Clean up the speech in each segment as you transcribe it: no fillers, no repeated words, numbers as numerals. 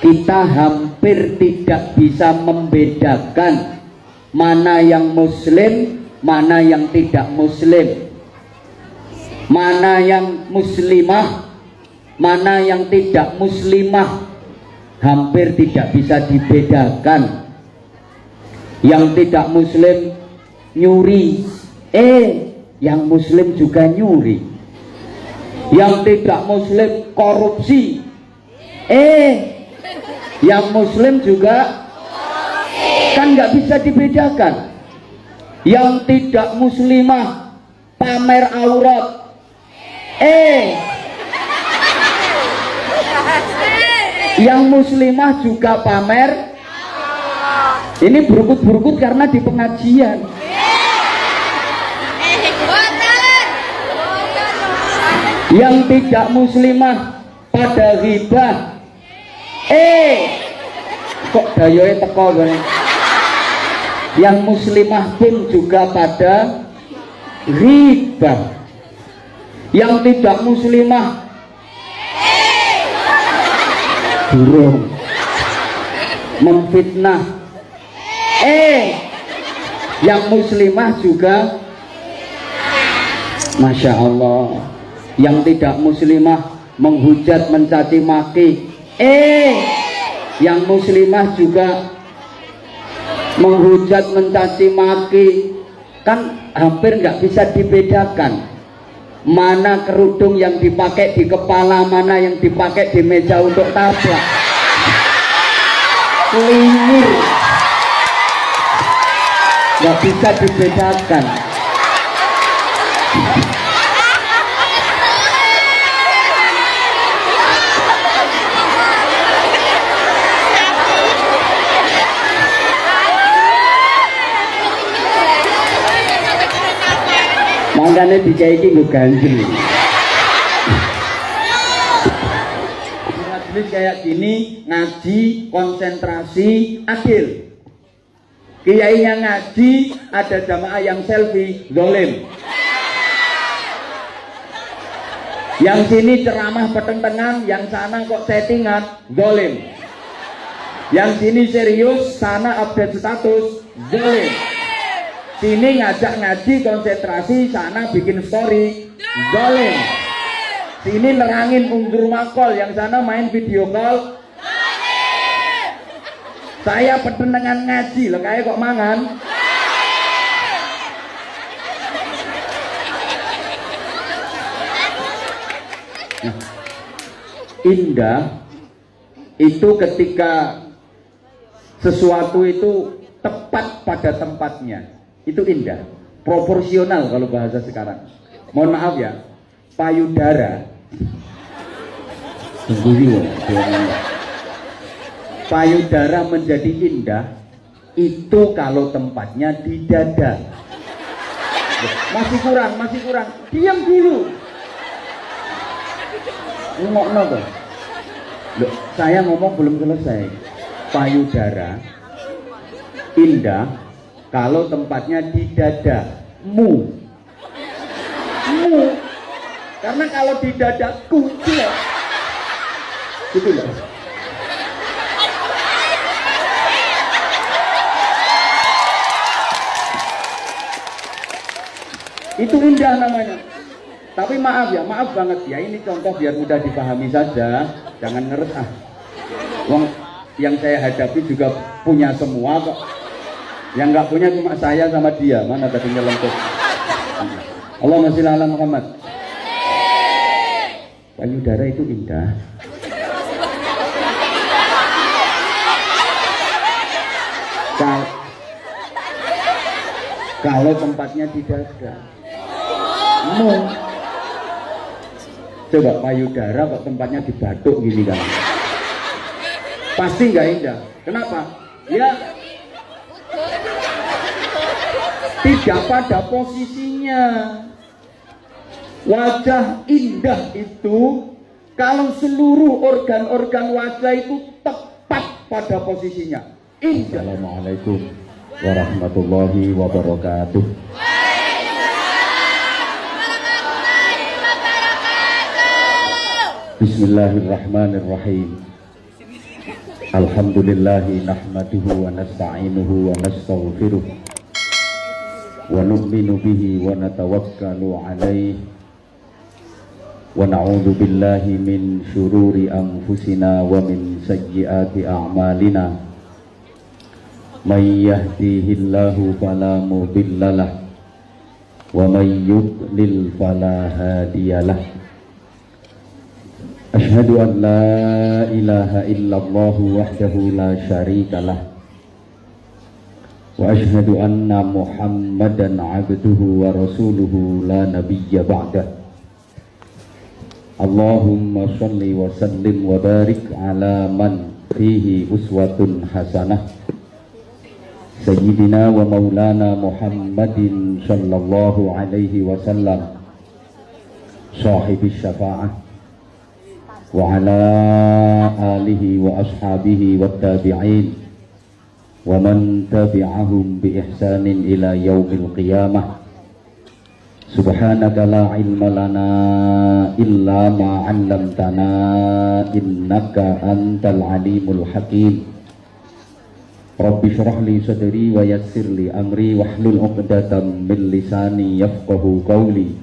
kita hampir tidak bisa membedakan mana yang muslim, mana yang tidak muslim, mana yang muslimah, mana yang tidak muslimah. Hampir tidak bisa dibedakan. Yang tidak muslim nyuri, yang muslim juga nyuri. Yang tidak muslim korupsi, yang muslim juga kan nggak bisa dibedakan. Yang tidak muslimah pamer aurat, yang muslimah juga pamer. Ini berukut-berukut karena di pengajian. Yang tidak muslimah pada ghibah, kok dayoe teko gini. Yang muslimah pun juga pada ghibah. Yang tidak muslimah burung memfitnah, yang muslimah juga Masya Allah. Yang tidak muslimah menghujat mencaci maki, yang muslimah juga menghujat mencaci maki. Kan hampir nggak bisa dibedakan mana kerudung yang dipakai di kepala, mana yang dipakai di meja untuk taplak. Keliru, nggak bisa dibedakan. Makanya dikai iki nggo ganjil. Majelis kayak gini ngaji konsentrasi adil. Kiainya ngaji, ada jamaah yang selfie, zalim. Yang sini ceramah petentengan, yang sana kok settingan, zalim. Yang sini serius, sana update status, zalim. Sini ngajak ngaji konsentrasi, sana bikin story, zalim. Sini nerangin undur makol, yang sana main video call. Saya petenengan ngaji, loh kayak kok mangan. Nah, indah itu ketika sesuatu itu tepat pada tempatnya. Itu indah, proporsional kalau bahasa sekarang. Mohon maaf ya, payudara payudara menjadi indah itu kalau tempatnya di dada. Masih kurang, diam dulu. Ngomong tuh. Loh, saya ngomong belum selesai. Payudara indah kalau tempatnya di dadamu. Karena kalau di dadaku jelek. Gitu loh. Itu indah namanya. Tapi maaf ya, maaf banget ya. Ini contoh biar mudah dipahami saja. Jangan ngeres ah. Wong yang saya hadapi juga punya semua kok. Yang nggak punya cuma saya sama dia. Mana tadi nyelengkup. Allahumma sholli ala Muhammad. Payudara itu indah. Kalau tempatnya di dada. Coba payudara kok tempatnya di batuk gini kan. Pasti nggak indah. Kenapa? Ya tidak pada posisinya. Wajah indah itu kalau seluruh organ-organ wajah itu tepat pada posisinya. Indah. Assalamualaikum warahmatullahi wabarakatuh. Bismillahirrahmanirrahim. Alhamdulillahi nahmaduhu wa nasta'inuhu wa nastaghfiruh wa nu'minu bihi wa natawakkalu alaihi wa na'udzu billahi min syururi anfusina wa min sayyiati a'malina may yahdihillahu fala mudhillalah wa may yudlil fala hadiyalah. Asyhadu an la ilaha illallah wahdahu la syarikalah wa asyhadu anna Muhammadan abduhu wa rasuluhu la nabiyya ba'dah. Allahumma shalli wa sallim wa barik ala man fihi uswatun hasanah Sayyidina wa maulana Muhammadin sallallahu alaihi wasallam sahibis syafa'ah wa ala alihi wa ashabihi wa tabi'in wa man tabi'ahum bi ihsanin ila yaumil qiyamah. Subhanaka la ilma lana illa ma 'allamtana innaka antal alimul hakim. Rabbi shrah li sadri wa yassir li amri wahlul 'uqdatam min lisani yafqahu qawli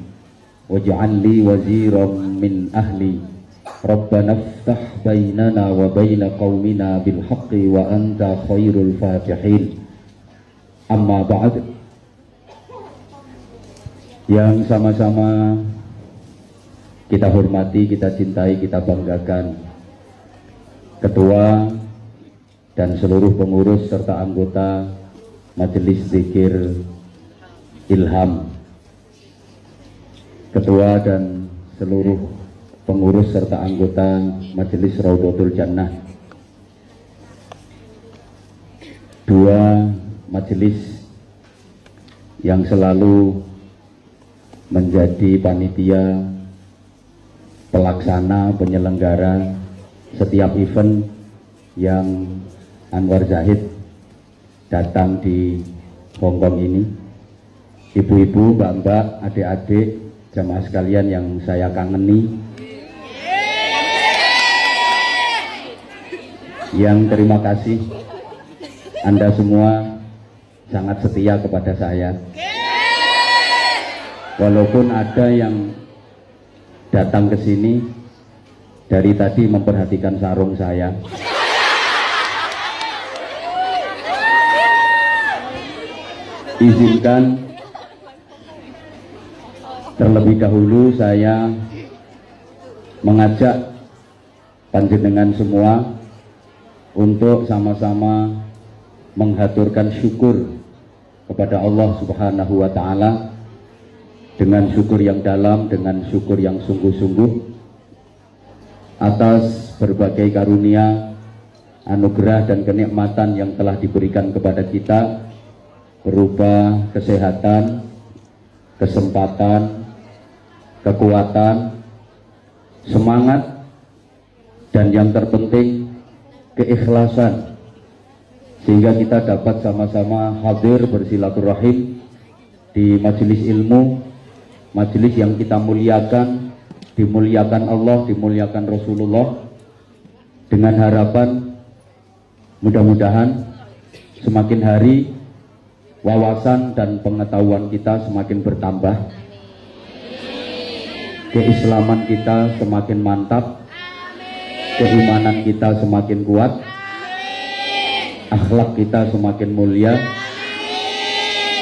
waj'al li waziran min ahli. Rabbana iftah bainana wa baina qaumina bil haqqi wa anta khairul fatihin. Amma ba'd. Yang sama-sama kita hormati, kita cintai, kita banggakan Ketua dan seluruh pengurus serta anggota Majelis Zikir Ilham, Ketua dan seluruh pengurus serta anggota Majelis Raudhatul Jannah, dua majelis yang selalu menjadi panitia pelaksana penyelenggara setiap event yang Anwar Zahid datang di Hongkong ini. Ibu-ibu, mbak-mbak, adik-adik, jamaah sekalian yang saya kangeni, yang terima kasih, Anda semua sangat setia kepada saya. Walaupun ada yang datang ke sini dari tadi memperhatikan sarung saya. Izinkan terlebih dahulu saya mengajak panjenengan semua untuk sama-sama menghaturkan syukur kepada Allah Subhanahu wa Ta'ala, dengan syukur yang dalam, dengan syukur yang sungguh-sungguh atas berbagai karunia, anugerah dan kenikmatan yang telah diberikan kepada kita berupa kesehatan, kesempatan, kekuatan, semangat, dan yang terpenting keikhlasan, sehingga kita dapat sama-sama hadir bersilaturahim di majelis ilmu, majelis yang kita muliakan, dimuliakan Allah, dimuliakan Rasulullah, dengan harapan mudah-mudahan semakin hari wawasan dan pengetahuan kita semakin bertambah, keislaman kita semakin mantap, keimanan kita semakin kuat, akhlak kita semakin mulia,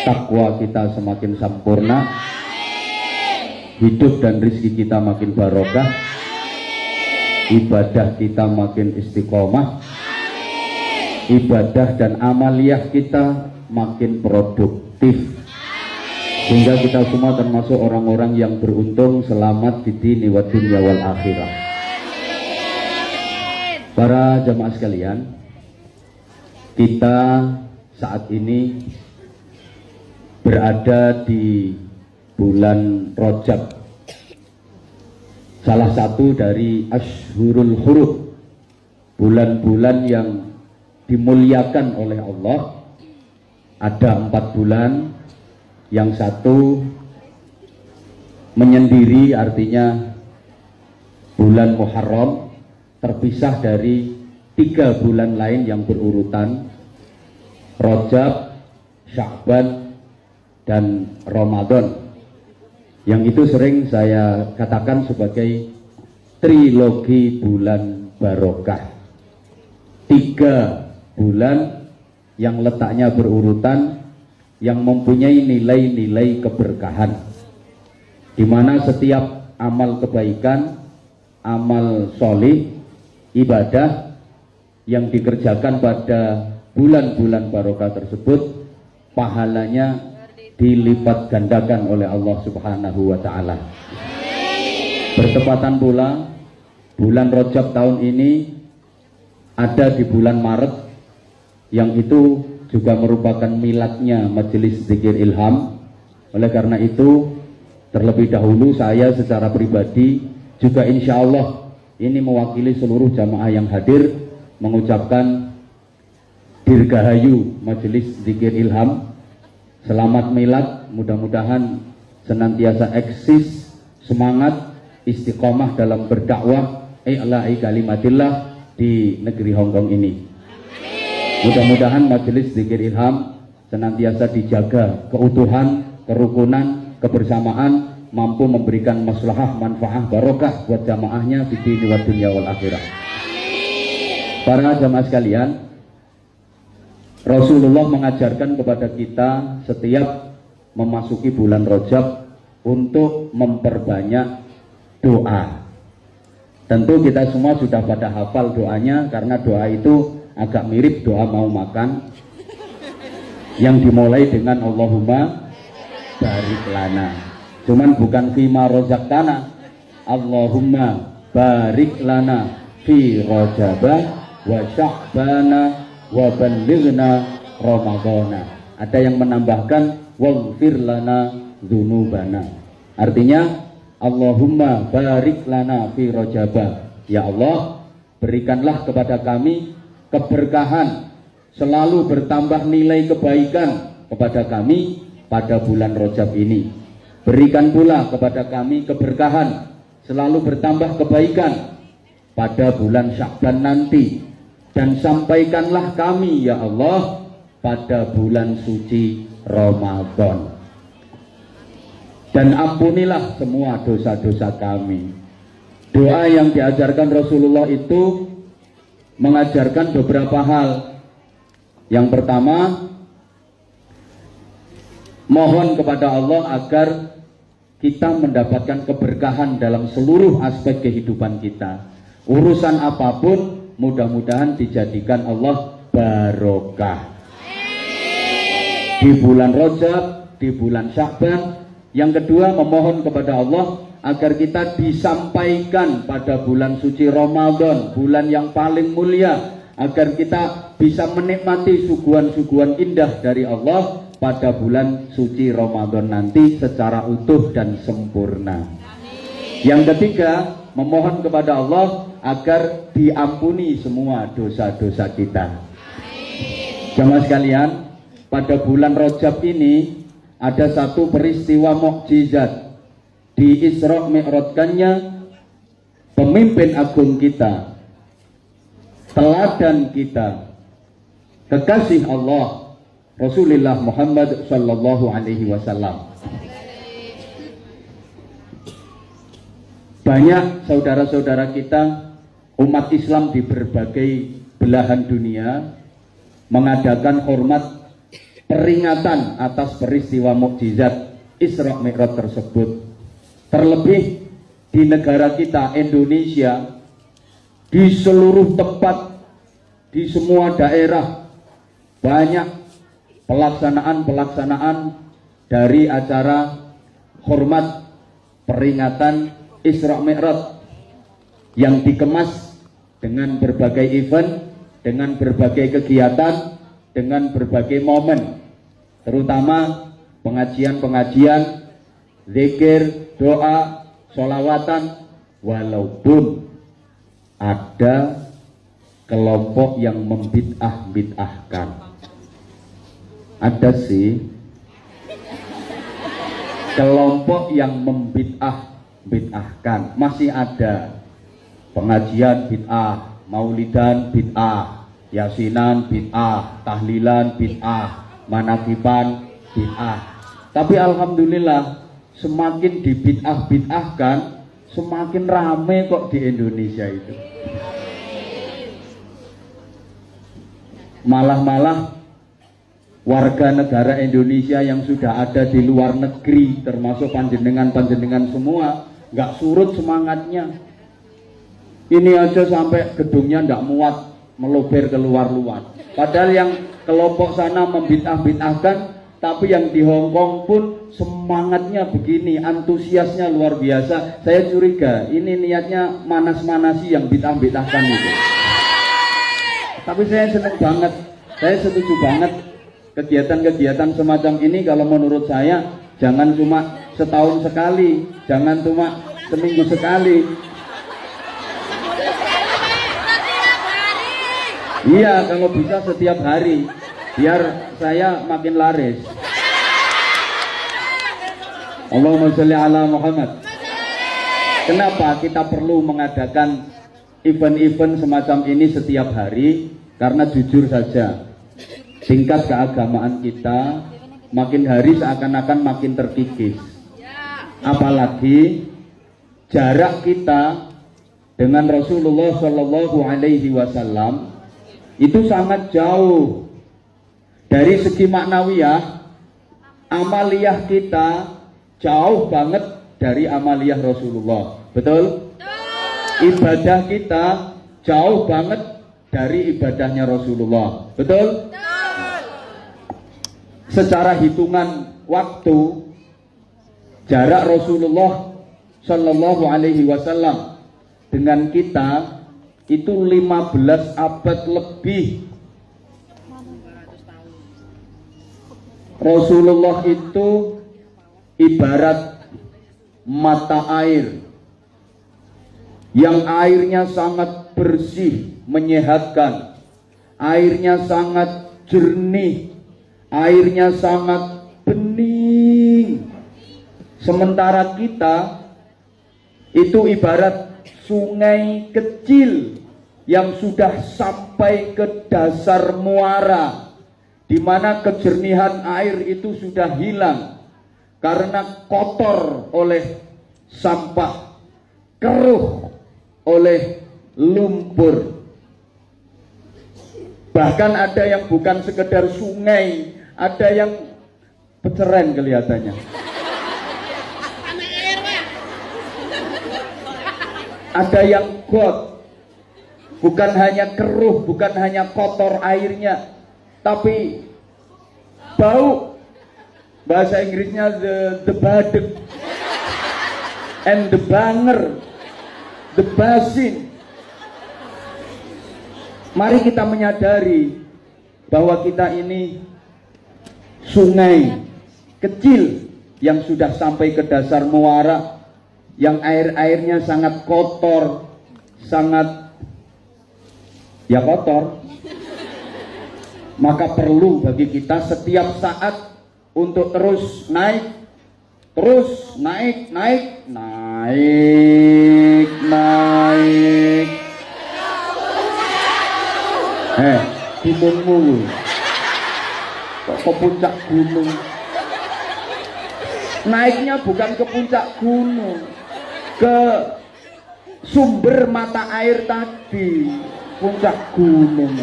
takwa kita semakin sempurna, hidup dan rezeki kita makin barokah, ibadah kita makin istiqomah, ibadah dan amaliyah kita makin produktif, sehingga kita semua termasuk orang-orang yang beruntung, selamat di dini wa dunya wal akhirah. Para jamaah sekalian, kita saat ini berada di bulan Rajab, salah satu dari Ashhurul Hurum, bulan-bulan yang dimuliakan oleh Allah. Ada 4 bulan, yang satu menyendiri, artinya bulan Muharram, terpisah dari 3 bulan lain yang berurutan, Rajab, Sya'ban, dan Ramadan, yang itu sering saya katakan sebagai trilogi bulan barokah. 3 bulan yang letaknya berurutan, yang mempunyai nilai-nilai keberkahan, di mana setiap amal kebaikan, amal solih, ibadah yang dikerjakan pada bulan-bulan barokah tersebut, pahalanya dilipat gandakan oleh Allah Subhanahu wa Ta'ala. Bertepatan pula bulan Rajab tahun ini ada di bulan Maret, yang itu juga merupakan miladnya Majelis Zikir Ilham. Oleh karena itu, terlebih dahulu saya secara pribadi juga insya Allah ini mewakili seluruh jamaah yang hadir mengucapkan Dirgahayu Majelis Zikir Ilham, selamat milad, mudah-mudahan senantiasa eksis, semangat, istiqomah dalam berdakwah i'la'i kalimatillah di negeri Hongkong ini. Mudah-mudahan Majelis Zikir Ilham senantiasa dijaga keutuhan, kerukunan, kebersamaan, mampu memberikan maslahah, manfaah, barokah buat jamaahnya di dunia wal akhirah. Para jamaah sekalian, Rasulullah mengajarkan kepada kita setiap memasuki bulan Rajab untuk memperbanyak doa. Tentu kita semua sudah pada hafal doanya, karena doa itu agak mirip doa mau makan, yang dimulai dengan Allahumma barik lana. Cuman bukan fima rozaktana, Allahumma barik lana fi Rajabah wa Sya'bana wa ballighna Ramadana. Ada yang menambahkan waghfir lana dzunubana. Artinya Allahumma barik lana fi Rajabah. Ya Allah, berikanlah kepada kami keberkahan, selalu bertambah nilai kebaikan kepada kami pada bulan Rajab ini. Berikan pula kepada kami keberkahan, selalu bertambah kebaikan pada bulan Sya'ban nanti. Dan sampaikanlah kami ya Allah pada bulan suci Ramadan. Dan ampunilah semua dosa-dosa kami. Doa yang diajarkan Rasulullah itu mengajarkan beberapa hal. Yang pertama, mohon kepada Allah agar kita mendapatkan keberkahan dalam seluruh aspek kehidupan kita. Urusan apapun, mudah-mudahan dijadikan Allah barokah. Di bulan Rajab, di bulan Sya'ban. Yang kedua, memohon kepada Allah agar kita disampaikan pada bulan suci Ramadan, bulan yang paling mulia, agar kita bisa menikmati suguhan-suguhan indah dari Allah pada bulan suci Ramadan nanti secara utuh dan sempurna. Yang ketiga, memohon kepada Allah agar diampuni semua dosa-dosa kita. Jamaah sekalian, pada bulan Rajab ini ada satu peristiwa mukjizat. Di Isra Mi'rajkannya pemimpin agung kita, teladan kita, kekasih Allah, Rasulullah Muhammad sallallahu alaihi wasallam. Banyak saudara-saudara kita umat Islam di berbagai belahan dunia mengadakan hormat peringatan atas peristiwa mukjizat Isra Mi'raj tersebut. Terlebih di negara kita Indonesia, di seluruh tempat, di semua daerah, banyak pelaksanaan dari acara hormat peringatan Isra Mi'raj yang dikemas dengan berbagai event, dengan berbagai kegiatan, dengan berbagai momen, terutama pengajian-pengajian, zikir, doa, sholawatan, walaupun ada kelompok yang membid'ah-bid'ahkan. Ada sih kelompok yang membid'ah-bid'ahkan, masih ada pengajian bid'ah, maulidan bid'ah, yasinan bid'ah, tahlilan bid'ah, manakiban bid'ah. Tapi alhamdulillah semakin dibid'ah-bid'ahkan, semakin rame kok di Indonesia itu. Malah warga negara Indonesia yang sudah ada di luar negeri, termasuk panjenengan-panjenengan semua, nggak surut semangatnya. Ini aja sampai gedungnya nggak muat, meluber keluar-luar. Padahal yang kelompok sana membid'ah-bid'ahkan, tapi yang di Hong Kong pun semangatnya begini, antusiasnya luar biasa. Saya curiga ini niatnya manas-manasi yang bid'ah-bid'ahkan itu. Tapi saya senang banget, saya setuju banget kegiatan-kegiatan semacam ini. Kalau menurut saya jangan cuma setahun sekali, jangan cuma seminggu sekali. Iya, kalau bisa setiap hari, biar saya makin laris. Allahumma sholli ala Muhammad. Kenapa kita perlu mengadakan event-event semacam ini setiap hari? Karena jujur saja, tingkat keagamaan kita makin hari seakan-akan makin terkikis. Apalagi jarak kita dengan Rasulullah Shallallahu Alaihi Wasallam itu sangat jauh. Dari segi maknawiyah, amaliyah kita jauh banget dari amaliyah Rasulullah. Betul? Ibadah kita jauh banget dari ibadahnya Rasulullah. Betul? Secara hitungan waktu, jarak Rasulullah Shallallahu Alaihi Wasallam dengan kita itu 15 abad lebih. Rasulullah itu ibarat mata air yang airnya sangat bersih, menyehatkan, airnya sangat jernih, airnya sangat bening. Sementara kita itu ibarat sungai kecil yang sudah sampai ke dasar muara, di mana kejernihan air itu sudah hilang karena kotor oleh sampah, keruh oleh lumpur. Bahkan ada yang bukan sekedar sungai, ada yang peceren kelihatannya. Ada yang got, bukan hanya keruh, bukan hanya kotor airnya, tapi bau. Bahasa Inggrisnya the badek and the banger, the basin. Mari kita menyadari bahwa kita ini sungai kecil yang sudah sampai ke dasar muara, yang air-airnya sangat kotor, sangat ya kotor. Maka perlu bagi kita setiap saat untuk terus naik, terus naik, naik, naik, naik. Gunungmu kok ke puncak gunung? Naiknya bukan ke puncak gunung, ke sumber mata air tadi, puncak gunung.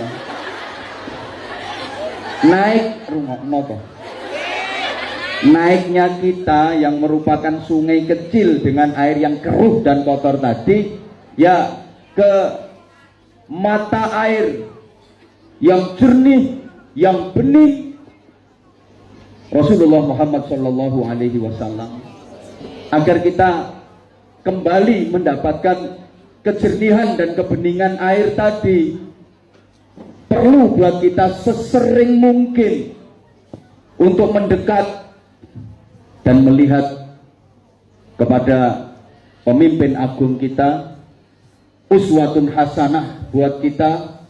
Naik rungokno toh. Naiknya kita yang merupakan sungai kecil dengan air yang keruh dan kotor tadi, ya ke mata air yang jernih, yang bening, Rasulullah Muhammad Shallallahu Alaihi Wasallam, agar kita kembali mendapatkan kejernihan dan kebeningan air tadi. Perlu buat kita sesering mungkin untuk mendekat dan melihat kepada pemimpin agung kita, uswatun hasanah buat kita,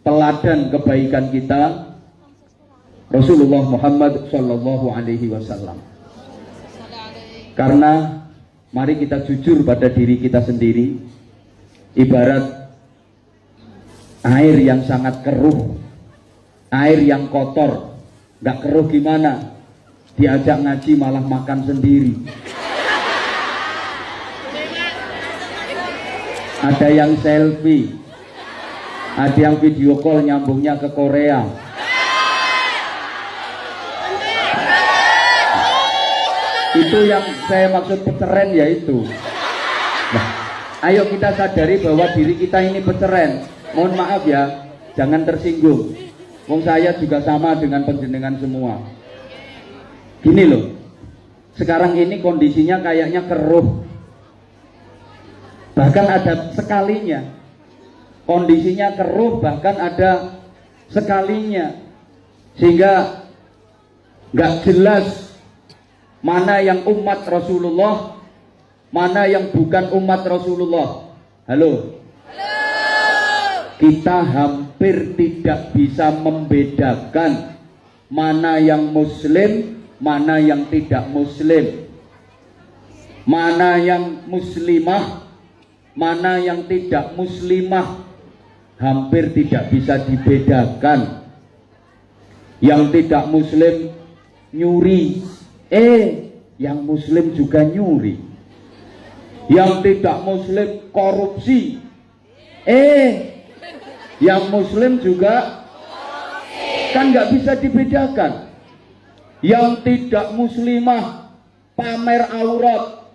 teladan kebaikan kita, Rasulullah Muhammad Shallallahu Alaihi Wasallam. Karena mari kita jujur pada diri kita sendiri, ibarat air yang sangat keruh, air yang kotor. Nggak keruh gimana? Diajak ngaji malah makan sendiri. Ada yang selfie, ada yang video call nyambungnya ke Korea. Itu yang saya maksud peceren, ya itu. Nah, ayo kita sadari bahwa diri kita ini peceren. Mohon maaf ya, jangan tersinggung. Wong saya juga sama dengan panjenengan semua. Gini loh, sekarang ini kondisinya kayaknya keruh. Bahkan ada sekalinya kondisinya keruh, bahkan ada sekalinya, sehingga nggak jelas mana yang umat Rasulullah, mana yang bukan umat Rasulullah. Halo? Kita hampir tidak bisa membedakan mana yang muslim, mana yang tidak muslim, mana yang muslimah, mana yang tidak muslimah. Hampir tidak bisa dibedakan. Yang tidak muslim nyuri, yang muslim juga nyuri. Yang tidak muslim korupsi, yang muslim juga kan nggak bisa dibedakan. Yang tidak muslimah pamer aurat,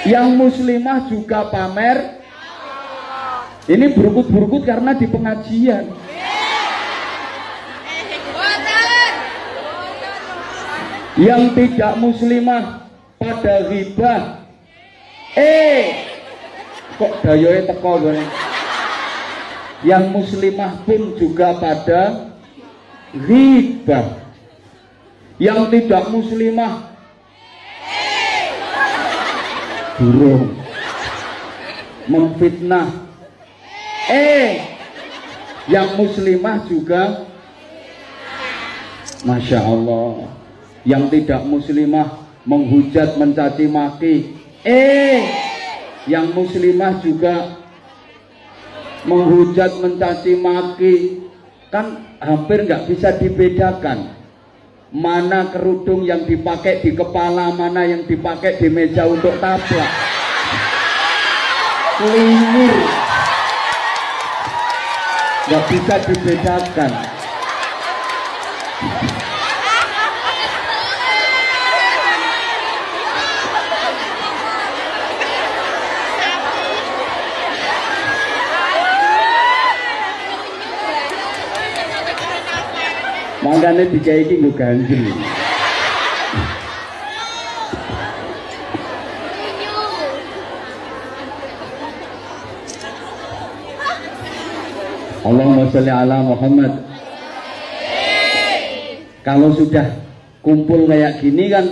yang muslimah juga pamer. Ini berukut-berukut karena di pengajian. Yang tidak muslimah pada ghibah, kok dayoe teko gue. Yang muslimah pun juga pada ghibah. Yang tidak muslimah burung memfitnah, yang muslimah juga Masya Allah. Yang tidak muslimah menghujat, mencaci maki, yang muslimah juga menghujat, mencaci maki. Kan hampir nggak bisa dibedakan mana kerudung yang dipakai di kepala, mana yang dipakai di meja untuk taplak. Keliru, nggak bisa dibedakan. Makanya dikai iki nggo ganjil. Allahumma sholli ala Muhammad. Kalau sudah kumpul kayak gini kan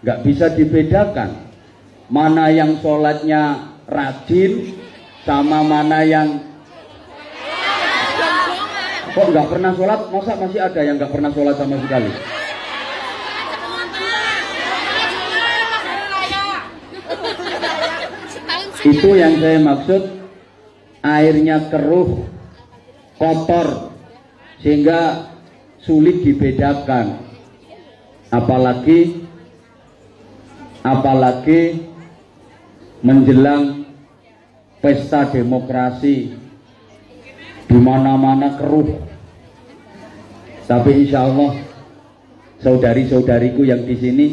nggak bisa dibedakan mana yang sholatnya rajin sama mana yang kok nggak pernah sholat. Masa masih ada yang nggak pernah sholat sama sekali? Itu yang saya maksud, airnya keruh, kotor, sehingga sulit dibedakan. Apalagi menjelang pesta demokrasi, di mana-mana keruh. Tapi insya Allah saudari-saudariku yang di sini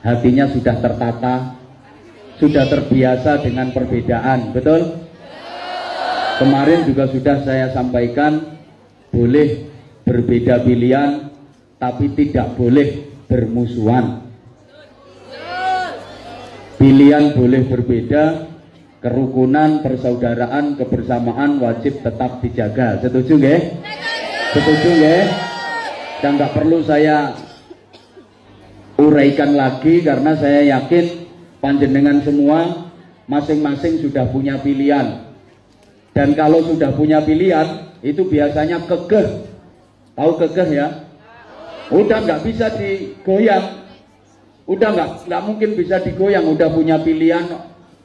hatinya sudah tertata, sudah terbiasa dengan perbedaan, betul? Kemarin juga sudah saya sampaikan, boleh berbeda pilihan, tapi tidak boleh bermusuhan. Pilihan boleh berbeda, kerukunan, persaudaraan, kebersamaan wajib tetap dijaga. Setuju nggih? Setuju nggih? Dan nggak perlu saya uraikan lagi karena saya yakin panjenengan semua masing-masing sudah punya pilihan. Dan kalau sudah punya pilihan itu biasanya kekeh. Tahu kekeh ya? Udah nggak bisa digoyang. Udah nggak mungkin bisa digoyang. Udah punya pilihan,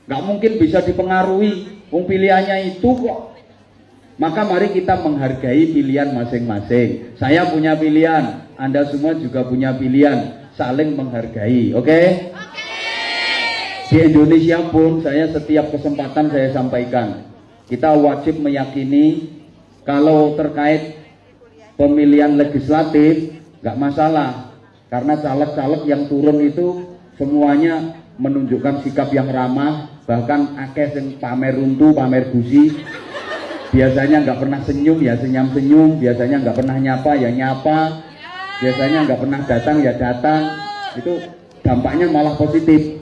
nggak mungkin bisa dipengaruhi, pilihannya itu kok. Maka mari kita menghargai pilihan masing-masing. Saya punya pilihan, Anda semua juga punya pilihan, saling menghargai, oke? Di Indonesia pun saya setiap kesempatan saya sampaikan, kita wajib meyakini kalau terkait pemilihan legislatif nggak masalah, karena caleg-caleg yang turun itu semuanya menunjukkan sikap yang ramah, bahkan akeh sing pamer untu, pamer gusi. Biasanya nggak pernah senyum ya senyum-senyum, biasanya nggak pernah nyapa ya nyapa, biasanya nggak pernah datang ya datang. Itu dampaknya malah positif.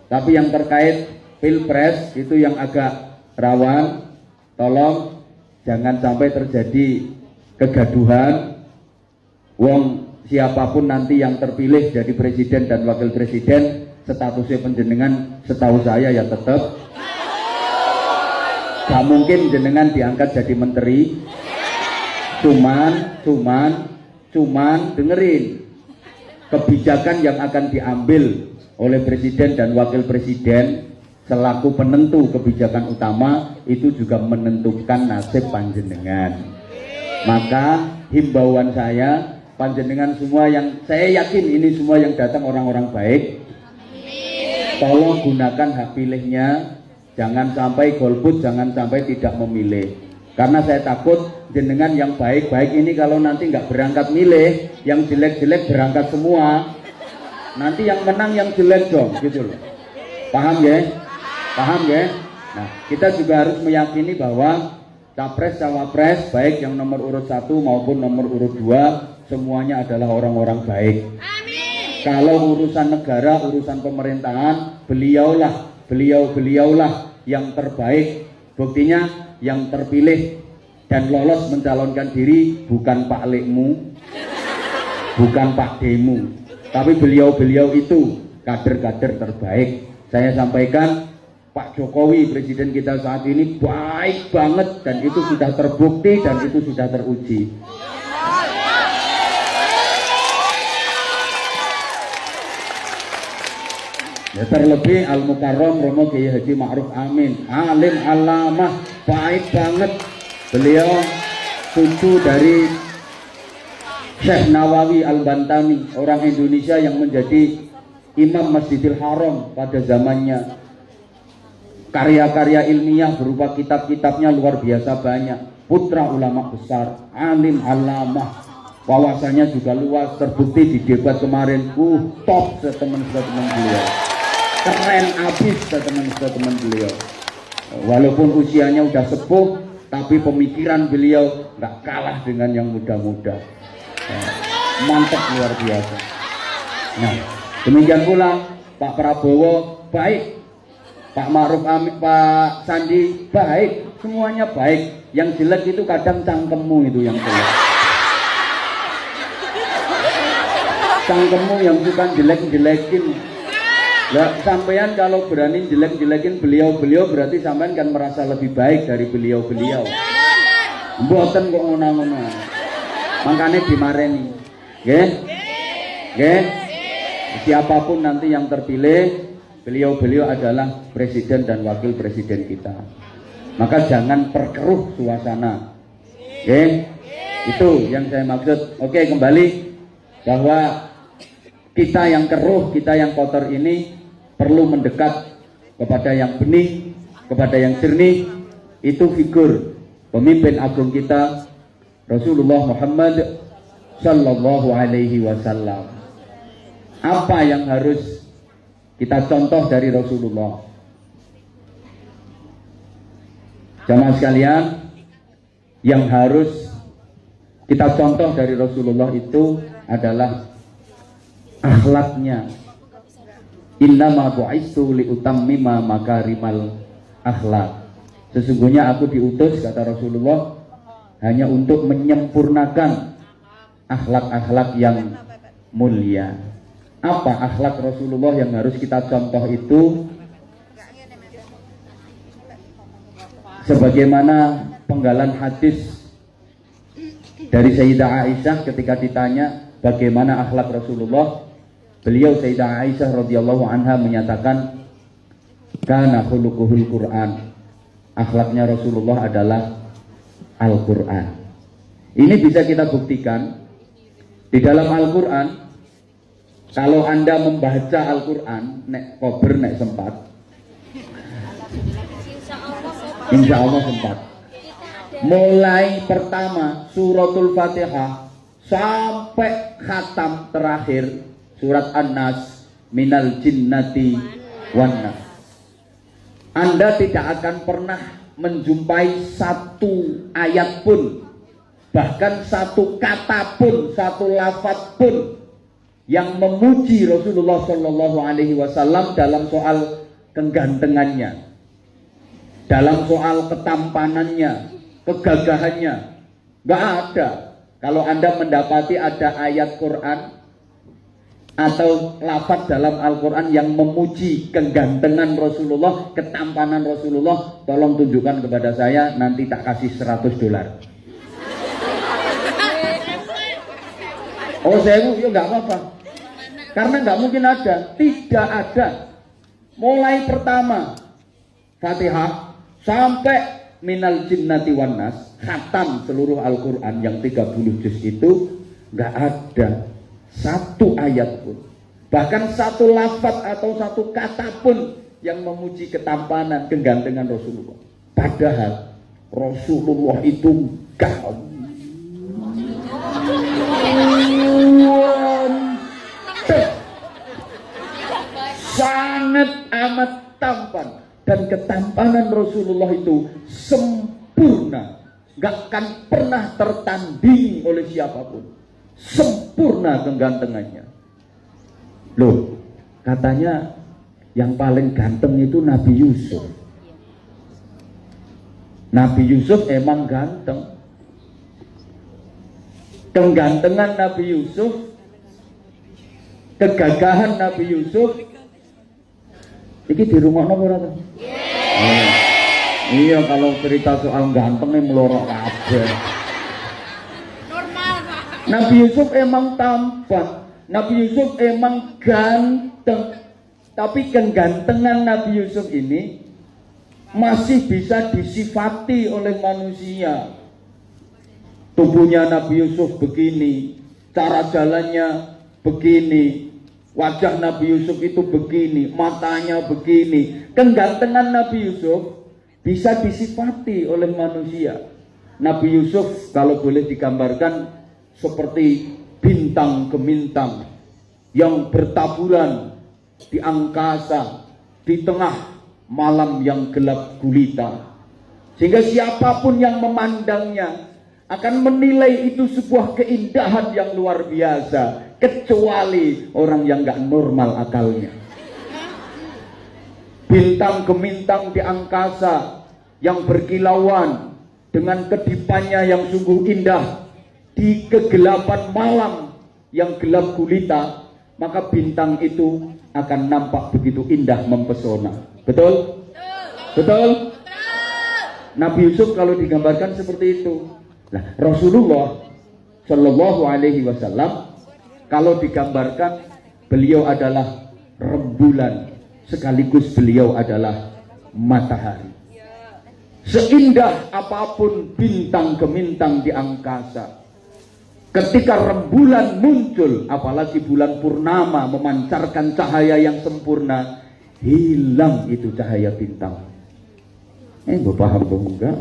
Tapi yang terkait pilpres itu yang agak rawan, tolong jangan sampai terjadi kegaduhan. Wong siapapun nanti yang terpilih jadi presiden dan wakil presiden, statusnya penjenengan setahu saya ya tetap. Gak mungkin jenengan diangkat jadi menteri. Cuman dengerin kebijakan yang akan diambil oleh presiden dan wakil presiden selaku penentu kebijakan utama itu juga menentukan nasib panjenengan. Maka himbauan saya, panjenengan semua yang saya yakin ini semua yang datang orang-orang baik, tolong gunakan hak pilihnya. Jangan sampai golput, jangan sampai tidak memilih. Karena saya takut jenengan yang baik-baik ini kalau nanti nggak berangkat milih, yang jelek-jelek berangkat semua. Nanti yang menang yang jelek dong, gitu loh. Paham ya? Paham ya? Nah, kita juga harus meyakini bahwa capres, cawapres, baik yang nomor urut 1 maupun nomor urut 2, semuanya adalah orang-orang baik. Amin. Kalau urusan negara, urusan pemerintahan, beliaulah yang terbaik. Buktinya yang terpilih dan lolos mencalonkan diri bukan Pak Lekmu, bukan Pak Demu, tapi beliau itu kader-kader terbaik. Saya sampaikan Pak Jokowi presiden kita saat ini baik banget, dan itu sudah terbukti dan itu sudah teruji. Ya, terlebih Al-Mukarram Romo Kiai Haji Ma'ruf Amin, alim alamah, baik banget. Beliau cucu dari Syekh Nawawi Al-Bantani, orang Indonesia yang menjadi Imam Masjidil Haram pada zamannya. Karya-karya ilmiah berupa kitab-kitabnya luar biasa banyak. Putra ulama besar, alim alamah, wawasannya juga luas, terbukti di debat kemarin. Top teman-teman beliau. Keren abis teman-teman beliau. Walaupun usianya udah sepuh, tapi pemikiran beliau nggak kalah dengan yang muda-muda. Mantap luar biasa. Nah, demikian pula Pak Prabowo baik, Pak Ma'ruf Amin, Pak Sandi baik, semuanya baik. Yang jelek itu kadang cangkemmu itu yang jelek. Cangkemmu yang bukan jelek-jelekin. Nah, sampean kalau berani jelek-jelekin beliau berarti sampean kan merasa lebih baik dari beliau. Mboten kok ngono-ngono. Makanya dimareni. Nggih? Nggih? Siapapun nanti yang terpilih, beliau adalah presiden dan wakil presiden kita. Maka jangan perkeruh suasana. Nggih? Itu yang saya maksud. Oke, kembali bahwa kita yang keruh, kita yang kotor ini perlu mendekat kepada yang bening, kepada yang jernih. Itu figur pemimpin agung kita Rasulullah Muhammad Sallallahu Alaihi Wasallam. Apa yang harus kita contoh dari Rasulullah? Jamaah sekalian, yang harus kita contoh dari Rasulullah itu adalah akhlaknya. Innama bu'istu liutammima makarimal akhlak. Sesungguhnya aku diutus, kata Rasulullah, hanya untuk menyempurnakan akhlak-akhlak yang mulia. Apa akhlak Rasulullah yang harus kita contoh itu? Sebagaimana penggalan hadis dari Sayyidah Aisyah ketika ditanya bagaimana akhlak Rasulullah, beliau Sayyidah Aisyah radhiyallahu anha menyatakan, Kana khuluquhul Quran. Akhlaknya Rasulullah adalah Al-Quran. Ini bisa kita buktikan di dalam Al-Quran. Kalau Anda membaca Al-Quran, nek kober nek sempat, insya Allah sempat. Mulai pertama suratul Fatihah sampai khatam terakhir surat An-Nas, minal jinnati wan nas. Anda tidak akan pernah menjumpai satu ayat pun, bahkan satu kata pun, satu lafaz pun yang memuji Rasulullah Shallallahu Alaihi Wasallam dalam soal kegantengannya, dalam soal ketampanannya, kegagahannya. Gak ada. Kalau Anda mendapati ada ayat Quran atau lafaz dalam Al-Quran yang memuji kegantengan Rasulullah, ketampanan Rasulullah, tolong tunjukkan kepada saya, nanti tak kasih $100. Oh saya ya nggak apa-apa, karena nggak mungkin ada, tidak ada. Mulai pertama Fatihah sampai minal jinnati wan nas, khatam seluruh Al-Quran yang 30 juz itu, nggak ada satu ayat pun, bahkan satu lafaz atau satu kata pun yang memuji ketampanan, kegantengan Rasulullah. Padahal Rasulullah itu sangat amat tampan, dan ketampanan Rasulullah itu sempurna, gak akan pernah tertandingi oleh siapapun. Sempurna kegantengannya. Loh, katanya yang paling ganteng itu Nabi Yusuf. Nabi Yusuf emang ganteng. Kegantengan Nabi Yusuf, kegagahan Nabi Yusuf, iki di rumah nopo ora? Iya, kalau cerita soal gantengnya melorok kabeh. Nabi Yusuf emang tampan, Nabi Yusuf emang ganteng, tapi kegantengan Nabi Yusuf ini masih bisa disifati oleh manusia. Tubuhnya Nabi Yusuf begini, cara jalannya begini, wajah Nabi Yusuf itu begini, matanya begini. Kegantengan Nabi Yusuf bisa disifati oleh manusia. Nabi Yusuf kalau boleh digambarkan seperti bintang gemintang yang bertaburan di angkasa di tengah malam yang gelap gulita, sehingga siapapun yang memandangnya akan menilai itu sebuah keindahan yang luar biasa, kecuali orang yang gak normal akalnya. Bintang gemintang di angkasa yang berkilauan dengan kedipannya yang sungguh indah di kegelapan malam yang gelap gulita, maka bintang itu akan nampak begitu indah mempesona. Betul? Betul? Nabi Yusuf kalau digambarkan seperti itu. Nah, Rasulullah Shallallahu Alaihi Wasallam kalau digambarkan, beliau adalah rembulan sekaligus beliau adalah matahari. Seindah apapun bintang gemintang di angkasa, ketika rembulan muncul, apalagi bulan purnama memancarkan cahaya yang sempurna, hilang itu cahaya bintang. Paham enggak?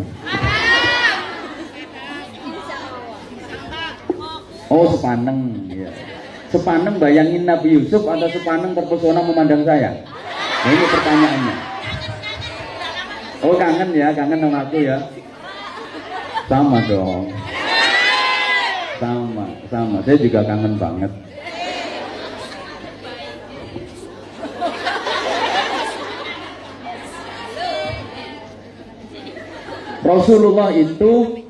Oh, sepaneng ya. Sepaneng bayangin Nabi Yusuf atau sepaneng terpesona memandang saya? Nah, ini pertanyaannya. Oh, kangen ya, kangen sama aku ya. Sama dong. Sama. Saya juga kangen banget. Rasulullah itu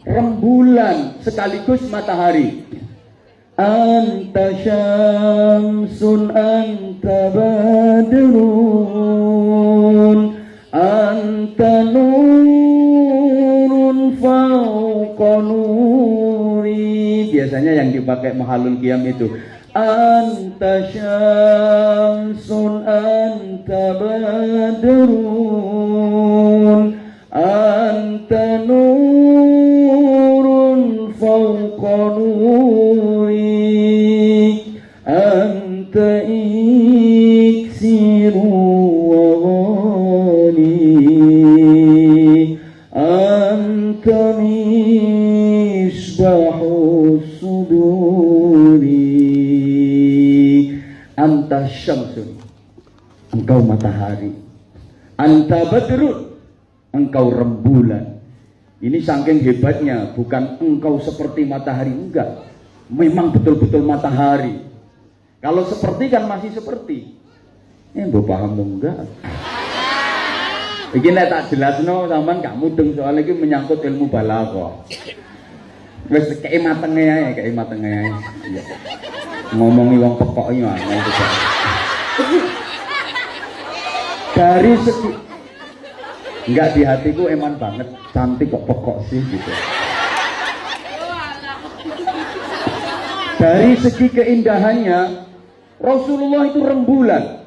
rembulan sekaligus matahari. Anta syamsun anta badrun anta nurun fauqa nuri. Biasanya yang dipakai mahalul qiyam itu, Anta syamsun anta badrun anta nurun fawqa nuri anta iksiru wa ghani anta misbahu suduri anta syamsun, engkau matahari, anta badrun, engkau rembulan. Ini saking hebatnya, bukan engkau seperti matahari, enggak, memang betul-betul matahari. Kalau seperti kan masih seperti, mbok paham enggak? Iki nek tak jelasno sampean gak mudeng, soalnya iki menyangkut ilmu balaghah. Wis kei matenge ae, kei matenge ae. Iya. Ngomongi wong pekok iki angel coba. Dari segi enggak, di hatiku eman banget, cantik kok pekok sih gitu. Dari segi keindahannya, Rasulullah itu rembulan.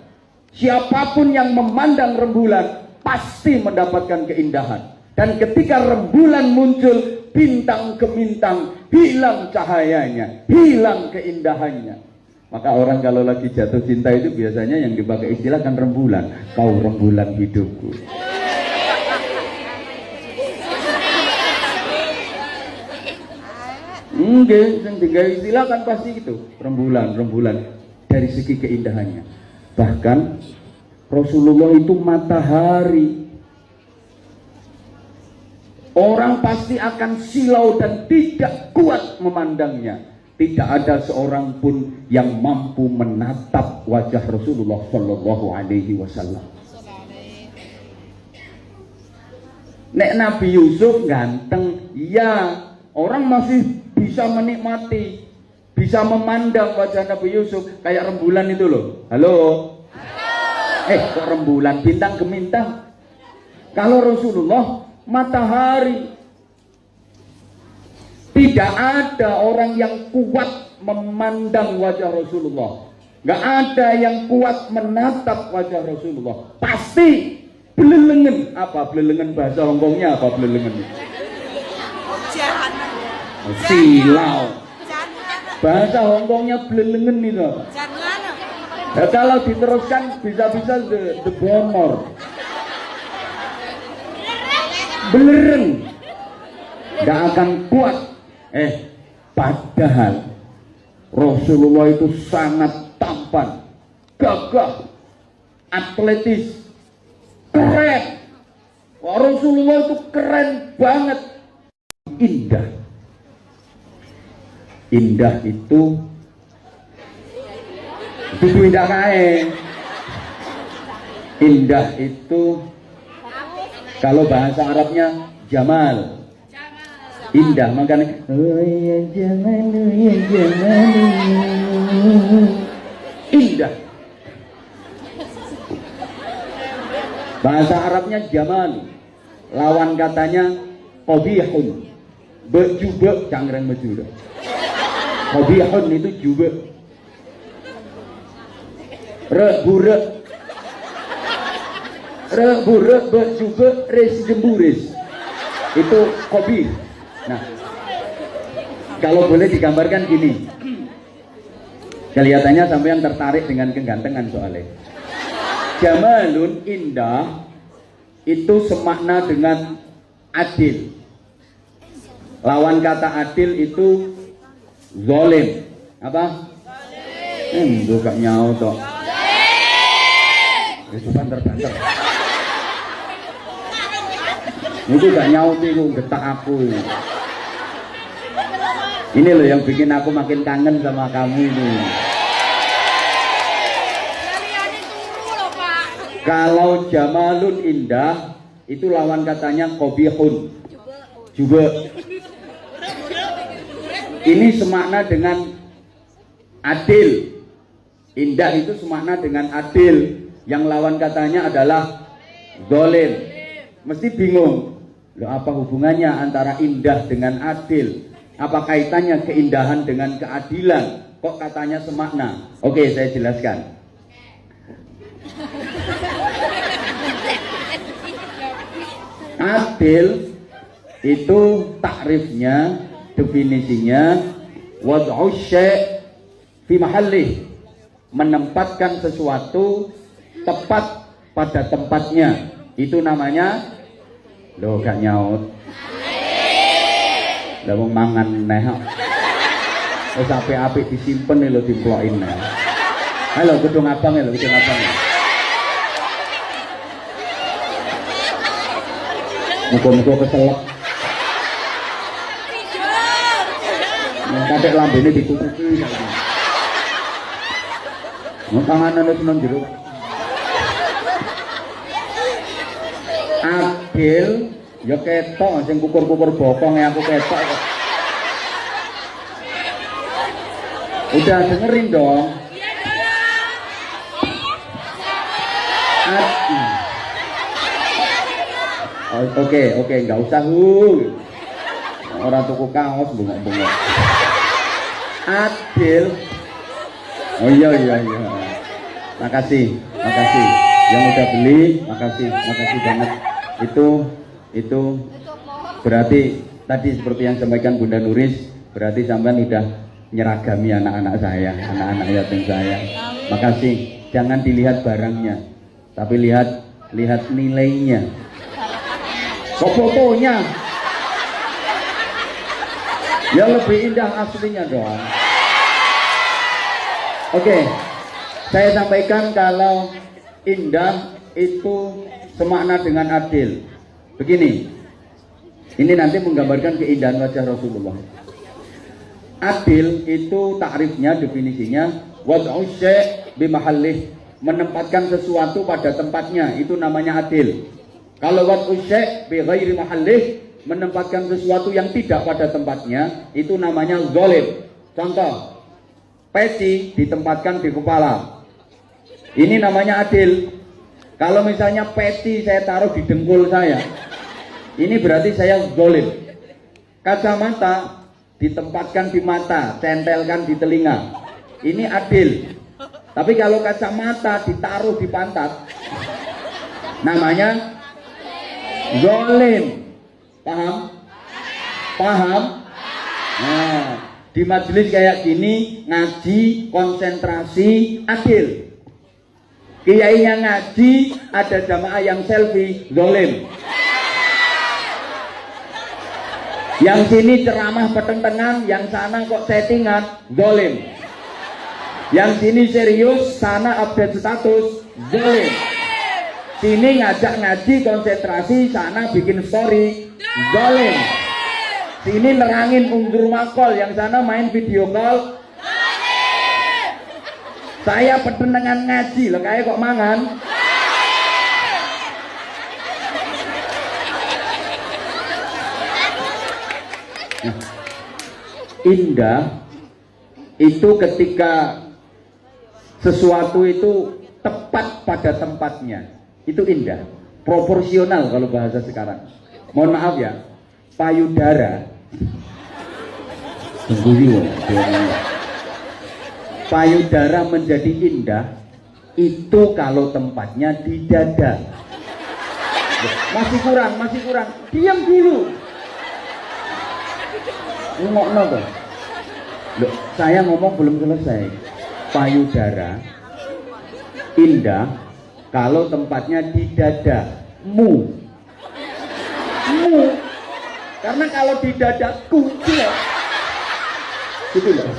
Siapapun yang memandang rembulan pasti mendapatkan keindahan. Dan ketika rembulan muncul, bintang ke bintang, hilang cahayanya, hilang keindahannya. Maka orang kalau lagi jatuh cinta itu biasanya yang dipakai istilah kan rembulan. Kau rembulan hidupku. Enggak, yang digawe istilah kan pasti gitu. Rembulan, rembulan. Dari segi keindahannya. Bahkan Rasulullah itu matahari. Orang pasti akan silau dan tidak kuat memandangnya. Tidak ada seorang pun yang mampu menatap wajah Rasulullah Shallallahu Alaihi Wasallam. Nek Nabi Yusuf ganteng, ya orang masih bisa menikmati, bisa memandang wajah Nabi Yusuf kayak rembulan itu loh. Halo? Kok rembulan, bintang ke bintang. Kalau Rasulullah matahari. Tidak ada orang yang kuat memandang wajah Rasulullah. Gak ada yang kuat menatap wajah Rasulullah. Pasti belelengen. Apa belelengen, bahasa Hongkongnya apa belelengen? Silau. Bahasa Hongkongnya belelengen itu. Ya, kalau diteruskan bisa-bisa the bomor. Belereng, gak akan kuat. Padahal Rasulullah itu sangat tampan, gagah, atletis, keren. Rasulullah itu keren banget, indah. Indah itu indah kae. Indah itu kalau bahasa Arabnya jamal. Indah, makanya oh ya jamal, ya jamal. Indah. Bahasa Arabnya jamal. Lawan katanya qabihun. Bejube cangreng bejube. Qabihun itu jube. Rebure. Rebure bejube res jemburis. Itu kopi. Nah, kalau boleh digambarkan gini, kelihatannya sampai yang tertarik dengan kegantengan soalnya. Jamalun, indah, itu semakna dengan adil. Lawan kata adil itu zolim. Apa? Bukan nyawa toh. Itu banter-banter. Itu gak nyaut itu, getak aku ini. Ini loh yang bikin aku makin kangen sama kamu ini. Kalau jamalun indah, itu lawan katanya qabihun. Juga. Ini semakna dengan adil. Indah itu semakna dengan adil. Yang lawan katanya adalah zalim. Mesti bingung. Loh, apa hubungannya antara indah dengan adil? Apa kaitannya keindahan dengan keadilan? kok katanya semakna? Oke, saya jelaskan. Adil itu takrifnya, definisinya wad'u syai' fi mahallih, menempatkan sesuatu tepat pada tempatnya. Itu namanya lho gak nyaut. Lah wong mangan neh. Wis apik-apik disimpen lho dimplokin neh. Halo gedung abang lho, gedung abang. Muga-muga keselak. Kadek lambene ditutupi. Tanganane seneng jero. Adil ya ketok sing kukur-kukur bokong aku ketok kok. Udah dengerin dong. Oke, nggak usah orang tuku kaos bengok-bengok. Adil. Oh iya. Makasih. Yang udah beli, makasih banget. Itu berarti tadi seperti yang sampaikan Bunda Nuris, berarti sampean udah nyeragami anak-anak saya, anak-anak yatim saya. Makasih. Jangan dilihat barangnya, tapi lihat nilainya. Kok fotonya? Ya lebih indah aslinya dong. Oke, saya sampaikan kalau indah itu semakna dengan adil. Begini, ini nanti menggambarkan keindahan wajah Rasulullah. Adil itu takrifnya, definisinya wad'u syai' bi mahallih, menempatkan sesuatu pada tempatnya, itu namanya adil. Kalau wad'u syai' bi ghairi mahallih, menempatkan sesuatu yang tidak pada tempatnya, itu namanya zalim. Contoh, peci ditempatkan di kepala, ini namanya adil. Kalau misalnya peci saya taruh di dengkul saya, ini berarti saya zalim. Kacamata ditempatkan di mata, centelkan di telinga, ini adil. Tapi kalau kacamata ditaruh di pantat, namanya zalim. Paham? Nah, di majelis kayak gini ngaji, konsentrasi, adil. Kiainya ngaji, ada jamaah yang selfie, zalim. Yang sini ceramah petentengan, yang sana kok settingan, zalim. Yang sini serius, sana update status, zalim. Sini ngajak ngaji konsentrasi, sana bikin story, zalim. Sini nerangin undur makol, yang sana main video call, zalim. Saya petenengan ngaji, loh kayak kok mangan. Nah, indah itu ketika sesuatu itu tepat pada tempatnya, itu indah. Proporsional kalau bahasa sekarang. Mohon maaf ya, payudara. Payudara menjadi indah itu kalau tempatnya di dada. Masih kurang. Diam dulu. Ngomong apa? Loh, saya ngomong belum selesai. Payudara indah kalau tempatnya di dada. Mu. Karena kalau di dadaku ya. Gitu loh.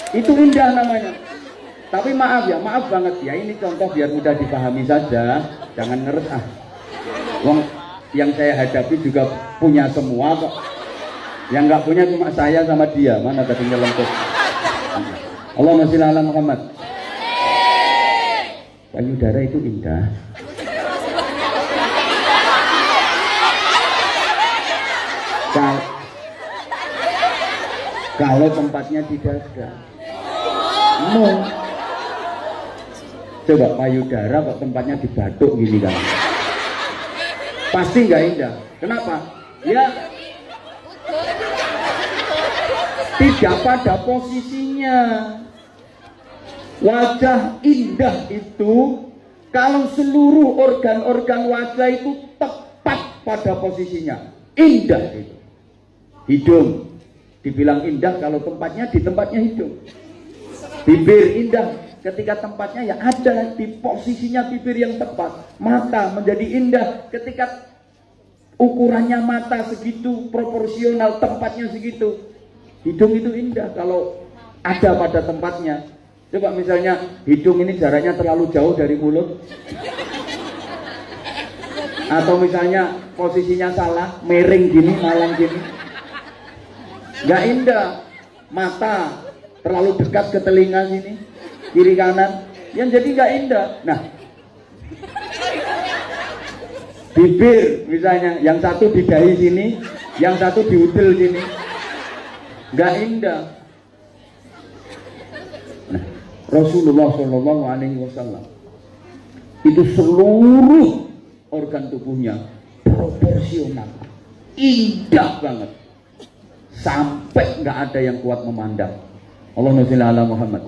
Itu indah namanya. Tapi maaf banget ya, ini contoh biar mudah dipahami saja, jangan ngeres ah. Wong yang saya hadapi juga punya semua kok. Yang nggak punya cuma saya sama dia. Mana tadi nyelengkup? Allahumma sholli ala Muhammad. Payudara itu indah. Kalau tempatnya di dada. Coba payudara kok tempatnya di batuk gini kan. Pasti nggak indah. Kenapa? Ya tidak pada posisinya. Wajah indah itu kalau seluruh organ-organ wajah itu tepat pada posisinya, indah itu. Hidung dibilang indah kalau tempatnya di tempatnya hidung. Bibir indah ketika tempatnya ya ada di posisinya bibir yang tepat. Mata menjadi indah ketika ukurannya mata segitu, proporsional tempatnya segitu. Hidung itu indah kalau ada pada tempatnya. Coba misalnya hidung ini jaraknya terlalu jauh dari mulut, atau misalnya posisinya salah, miring gini, malang gini, nggak indah. Mata terlalu dekat ke telinga sini, kiri kanan, yang jadi nggak indah. Nah, bibir misalnya, yang satu di dahi sini, yang satu di udel sini, nggak indah. Nah, Rasulullah Shallallahu Alaihi Wasallam itu seluruh organ tubuhnya proporsional, indah banget, sampai nggak ada yang kuat memandang. Allahumma sholli ala Muhammad.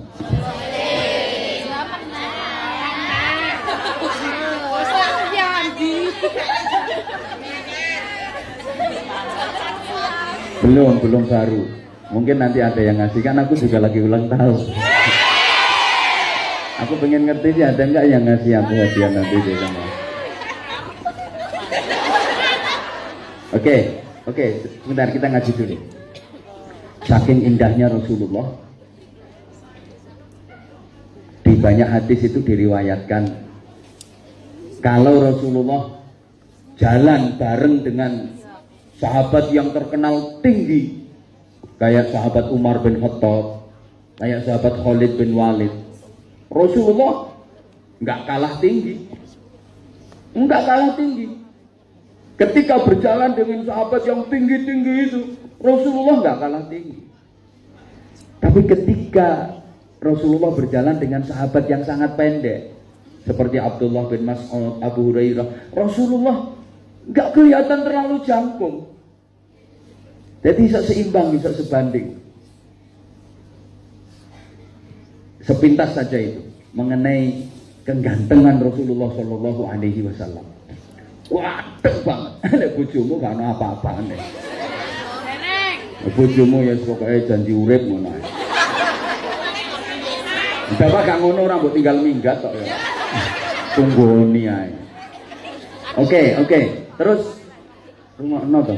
Belum baru. Mungkin nanti ada yang ngasih, kan aku juga lagi ulang tahun. Aku pengen ngerti sih ada nggak yang ngasih aku hadiah nanti di sana. Oke, sebentar kita ngaji dulu. Saking indahnya Rasulullah, di banyak hadis itu diriwayatkan kalau Rasulullah jalan bareng dengan sahabat yang terkenal tinggi, kayak sahabat Umar bin Khattab, kayak sahabat Khalid bin Walid, Rasulullah nggak kalah tinggi. Ketika berjalan dengan sahabat yang tinggi-tinggi itu, Rasulullah nggak kalah tinggi. Tapi ketika Rasulullah berjalan dengan sahabat yang sangat pendek, seperti Abdullah bin Mas'ud, Abu Hurairah, Rasulullah nggak kelihatan terlalu jangkung. Jadi bisa seimbang, bisa sebanding. Sepintas saja itu mengenai kegantengan Rasulullah Shallallahu Alaihi Wasallam. Waduh banget, lek bojomu gak ana apa-apane. Bojomu ya pokoknya janji urip ngono ae. Bapak gak ngono ora mbok tinggal minggat tok ya. Tunggoni ae. Oke. Terus rungokno to.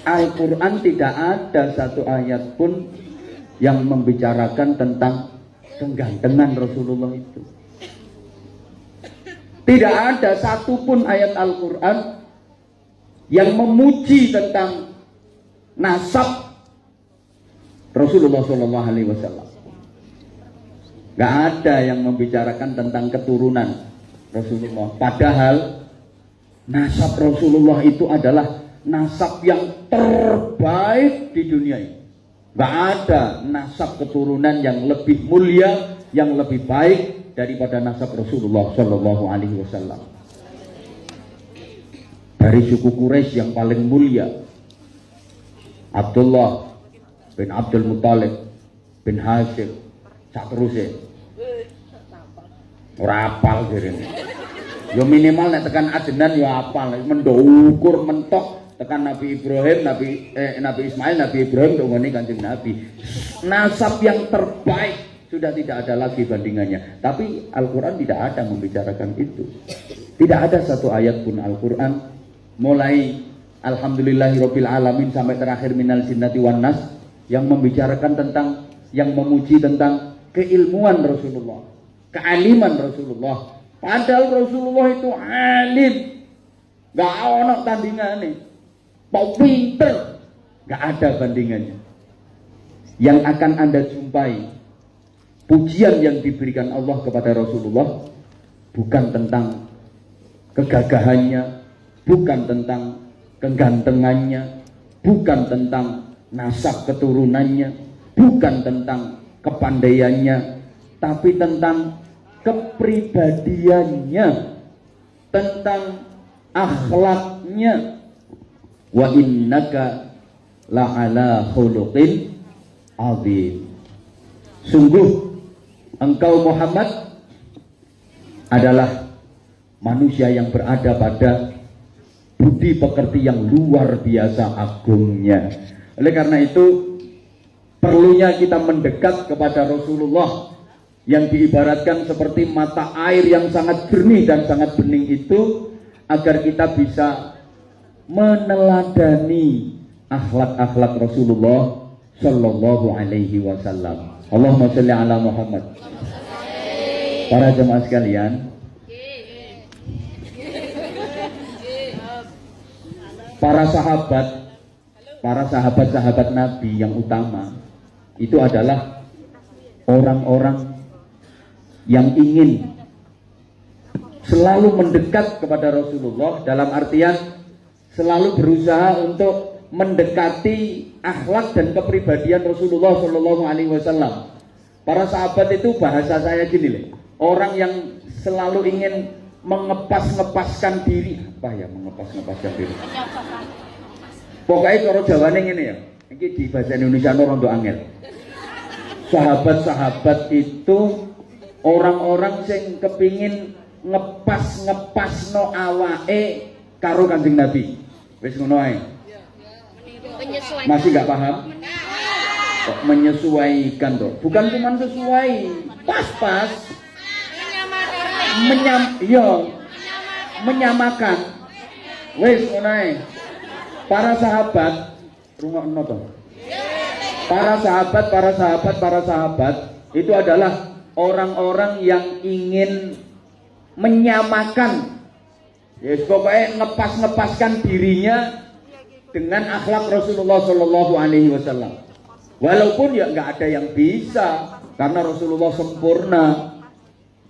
Al-Quran tidak ada satu ayat pun yang membicarakan tentang kegantengan Rasulullah itu. Tidak ada satupun ayat Al-Quran yang memuji tentang nasab Rasulullah Shallallahu Alaihi Wasallam. Gak ada yang membicarakan tentang keturunan Rasulullah. Padahal nasab Rasulullah itu adalah nasab yang terbaik di dunia ini. Gak ada nasab keturunan yang lebih mulia, yang lebih baik daripada nasab Rasulullah Shallallahu Alaihi Wasallam. Dari suku Quraisy yang paling mulia, Abdullah bin Abdul Muttalib bin Hashim, sak terusé. Ora apal jarene. Yo minimal nek tekan adenan yo apal, mendukur mentok tekan Nabi Ibrahim, Nabi Ismail, Nabi Ibrahim dongane Kanjeng Nabi. Nasab yang terbaik, sudah tidak ada lagi bandingannya. Tapi Al-Quran tidak ada membicarakan itu. Tidak ada satu ayat pun Al-Quran, mulai Alhamdulillahirabbil alamin sampai terakhir minal jinnati wan nas, yang membicarakan tentang, yang memuji tentang keilmuan Rasulullah, kealiman Rasulullah. Padahal Rasulullah itu alim, gak ono tandingannya, mau pinter, gak ada bandingannya. Yang akan Anda jumpai pujian yang diberikan Allah kepada Rasulullah bukan tentang kegagahannya, bukan tentang kegantengannya, bukan tentang nasab keturunannya, bukan tentang kepandaiannya, tapi tentang kepribadiannya. tentang akhlaknya. Wa innaka la'ala khuluqin azim. Sungguh engkau Muhammad adalah manusia yang berada pada budi pekerti yang luar biasa agungnya. Oleh karena itu perlunya kita mendekat kepada Rasulullah yang diibaratkan seperti mata air yang sangat jernih dan sangat bening itu, agar kita bisa meneladani akhlak-akhlak Rasulullah Sallallahu Alaihi Wasallam. Allahumma sholli ala Muhammad. Para jemaah sekalian, para sahabat Nabi yang utama itu adalah orang-orang yang ingin selalu mendekat kepada Rasulullah, dalam artian selalu berusaha untuk mendekati akhlak dan kepribadian Rasulullah Shallallahu Alaihi Wasallam. Para sahabat itu, bahasa saya gini loh, orang yang selalu ingin mengepas-ngepaskan diri. Apa ya mengepas-ngepaskan diri? Pokoknya cara Jawane ngene ya. Iki di bahasa Indonesia rondo angel. Sahabat-sahabat itu orang-orang sing kepingin ngepas no awake karo Kanjeng Nabi. Wis ngono ae. Masih nggak paham? Kok menyesuaikan tuh? Bukan cuma sesuai, pas-pas. Menyamakan. Wis ngono ae. Para sahabat, rungokno to. Para sahabat itu adalah orang-orang yang ingin menyamakan, yes, pokoknya ngepas-ngepaskan dirinya dengan akhlak Rasulullah Shallallahu Alaihi Wasallam. Walaupun ya nggak ada yang bisa, karena Rasulullah sempurna.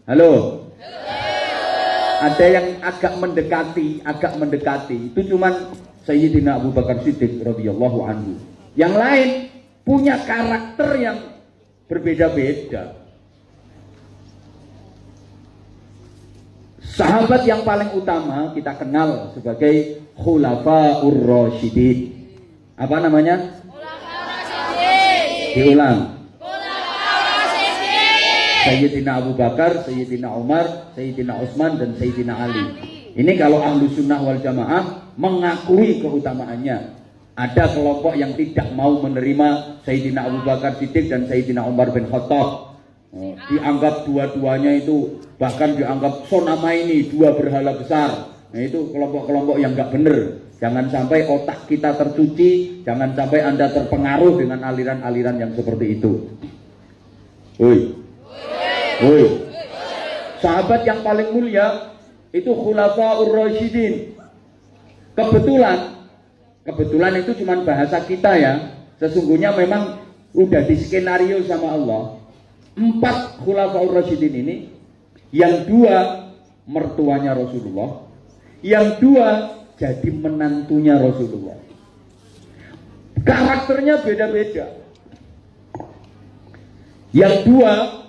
Halo. Ada yang agak mendekati. Itu cuman Sayyidina Abu Bakar Siddiq radhiyallahu anhu. Yang lain punya karakter yang berbeda-beda. Sahabat yang paling utama kita kenal sebagai Khulafaur Rasyidin. Apa namanya? Khulafaur Rasyidin. Diulang. Khulafaur Rasyidin. Sayyidina Abu Bakar, Sayyidina Umar, Sayyidina Utsman, dan Sayyidina Ali. Ini kalau ahlu sunnah wal jamaah mengakui keutamaannya. Ada kelompok yang tidak mau menerima Sayyidina Abu Bakar Siddiq dan Sayyidina Umar bin Khattab. Dianggap dua-duanya itu, bahkan dianggap sonamaini, dua berhala besar. Nah itu kelompok-kelompok yang nggak bener. Jangan sampai otak kita tercuci, jangan sampai Anda terpengaruh dengan aliran-aliran yang seperti itu. Woi. Sahabat yang paling mulia itu Khulafaur Rasyidin. Kebetulan itu cuma bahasa kita ya. Sesungguhnya memang udah di skenario sama Allah. 4 Khulafaur Rasyidin ini, yang 2 mertuanya Rasulullah, yang 2 jadi menantunya Rasulullah. Karakternya beda-beda. Yang 2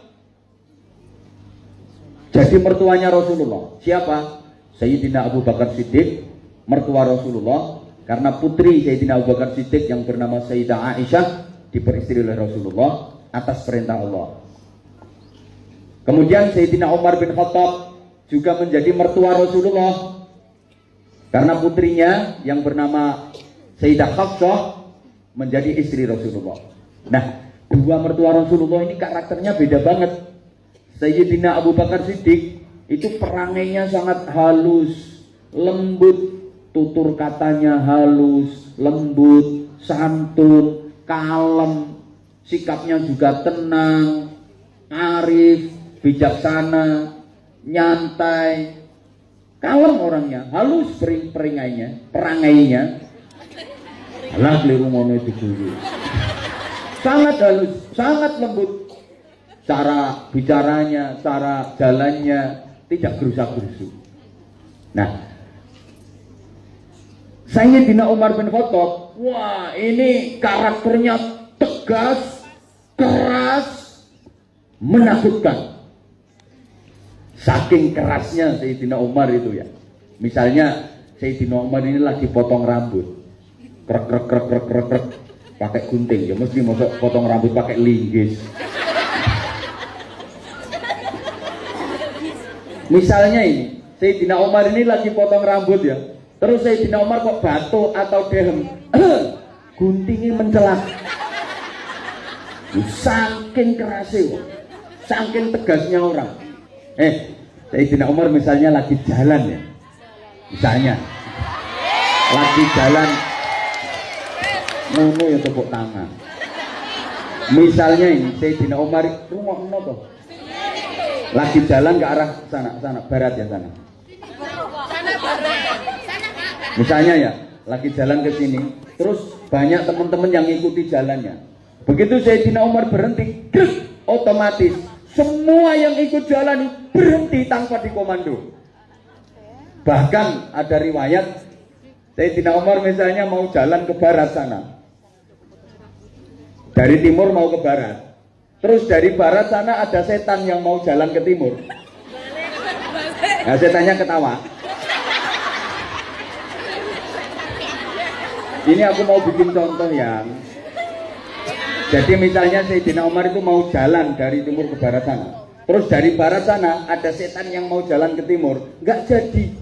jadi mertuanya Rasulullah. Siapa? Sayyidina Abu Bakar Siddiq, mertua Rasulullah, karena putri Sayyidina Abu Bakar Siddiq yang bernama Sayyidah Aisyah diperistri oleh Rasulullah atas perintah Allah. Kemudian Sayyidina Umar bin Khattab juga menjadi mertua Rasulullah karena putrinya yang bernama Sayyidah Hafsah menjadi istri Rasulullah. Nah, 2 mertua Rasulullah ini karakternya beda banget. Sayyidina Abu Bakar Siddiq itu perangainya sangat halus, lembut, tutur katanya halus, lembut, santun, kalem, sikapnya juga tenang, arif, bijaksana, nyantai, kalem orangnya, halus perangainya. Alah keliru ngono itu dulu. Sangat halus, sangat lembut. Cara bicaranya, cara jalannya tidak gerusak-gerusuk. Nah, Sayyidina Umar bin Khattab, wah ini karakternya tegas, keras, menakutkan. Saking kerasnya Sayyidina Umar itu ya. Misalnya Sayyidina Umar ini lagi potong rambut, krek krek krek krek krek krek, pakai gunting, ya mesti masuk potong rambut pakai linggis. Misalnya ini Sayyidina Umar ini lagi potong rambut ya, terus Sayyidina Umar kok batuk atau dehem, guntingnya mencelat. Saking kerasnya, saking tegasnya orang. Sayyidina Umar misalnya lagi jalan ya, misalnya lagi jalan, ngono ya tepuk tangan. Misalnya ini Sayyidina Umar rungokno toh, lagi jalan ke arah sana barat ya sana. Misalnya ya, lagi jalan ke sini, terus banyak teman-teman yang ngikuti jalannya. Begitu Sayyidina Umar berhenti, otomatis semua yang ikut jalan berhenti tanpa dikomando. Bahkan ada riwayat Sayyidina Umar misalnya mau jalan ke barat sana, dari timur mau ke barat, terus dari barat sana ada setan yang mau jalan ke timur. Nah, setannya ketawa. Ini aku mau bikin contoh yang, jadi misalnya Sayyidina Umar itu mau jalan dari timur ke barat sana, terus dari barat sana ada setan yang mau jalan ke timur, nggak jadi,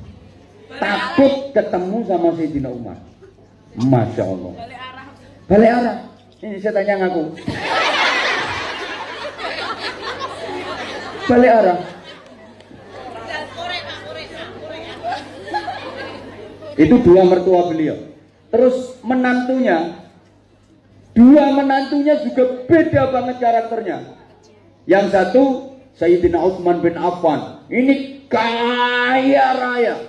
takut ketemu sama Sayyidina Umar. Masya Allah, balik arah. Ini setannya ngaku balik arah. Itu dua mertua beliau. Terus dua menantunya juga beda banget karakternya. Yang satu Sayyidina Utsman bin Affan, ini kaya raya.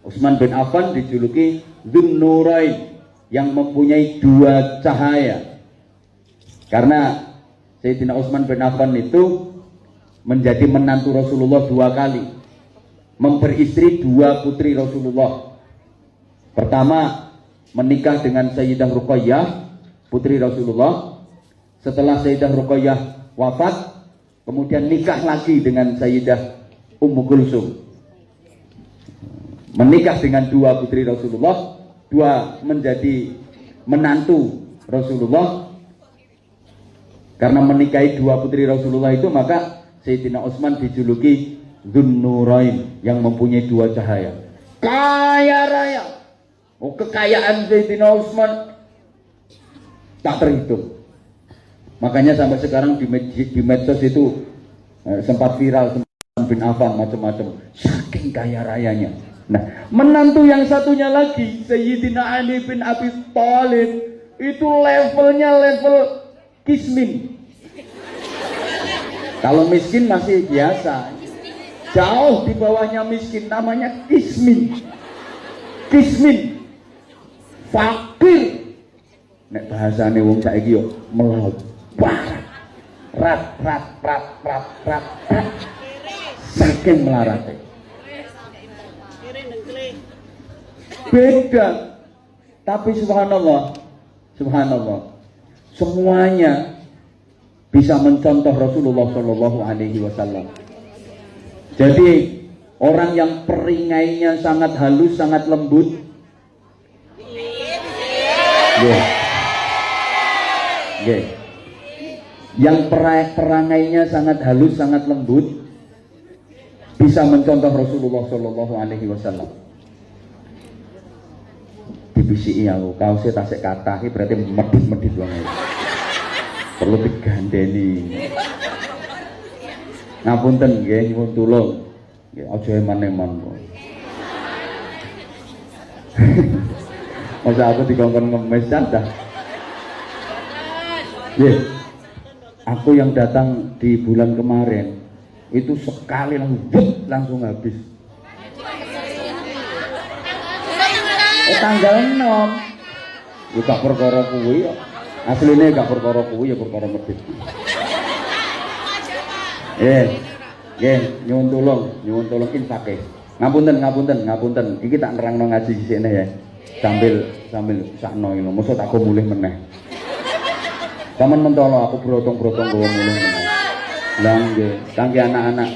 Utsman bin Affan dijuluki Dzun-Nurain, yang mempunyai dua cahaya. Karena Sayyidina Utsman bin Affan itu menjadi menantu Rasulullah dua kali, memperistri dua putri Rasulullah. Pertama menikah dengan Sayyidah Ruqayyah, putri Rasulullah. Setelah Sayyidah Ruqayyah wafat, kemudian nikah lagi dengan Sayyidah Ummu Kulsum. Menikah dengan dua putri Rasulullah, dua menjadi menantu Rasulullah. Karena menikahi dua putri Rasulullah itu, maka Sayyidina Utsman dijuluki Dzun-Nurain, yang mempunyai dua cahaya. Kaya raya. Kekayaan Sayyidina Utsman tak terhitung. Makanya sampai sekarang di medsos itu sempat viral Utsman bin Affan macam-macam, saking kaya rayanya. Nah, menantu yang satunya lagi Sayyidina Ali bin Abi Thalib, itu levelnya level kismin. Kalau miskin masih biasa, jauh di bawahnya miskin, namanya kismin. Kismin, fakir. Nek bahasane wong saiki yo melaut. Rat. Saking melarate. Beda. Tapi subhanallah, semuanya bisa mencontoh Rasulullah Shallallahu Alaihi Wasallam. Jadi orang yang peringainya sangat halus, sangat lembut, yang perangainya sangat halus, sangat lembut, bisa mencontoh Rasulullah Shallallahu Alaihi Wasallam. Dibisiki aku, kaosnya tasik kata, berarti medit banget. Perlu digandeni. Ngapunten nggih, nyuwun tulung. Nggih, aja eman-eman kok. Masa aku dikongkon ngemis dah. Nggih. Aku yang datang di bulan kemarin itu sekali langsung habis. Tanggal 6. Ya gak perkara kuwi ya. Asline gak perkara kuwi ya perkara medhit. Nyuwun tulung infake. Ngapunten. Iki tak nerangno ngaji sisine ya. Sambil sakno ngono. Mosok tak go mulih meneh. Paman mentolo aku brotong-brotong go mulih meneh. Lah nggih, kangge anak-anak.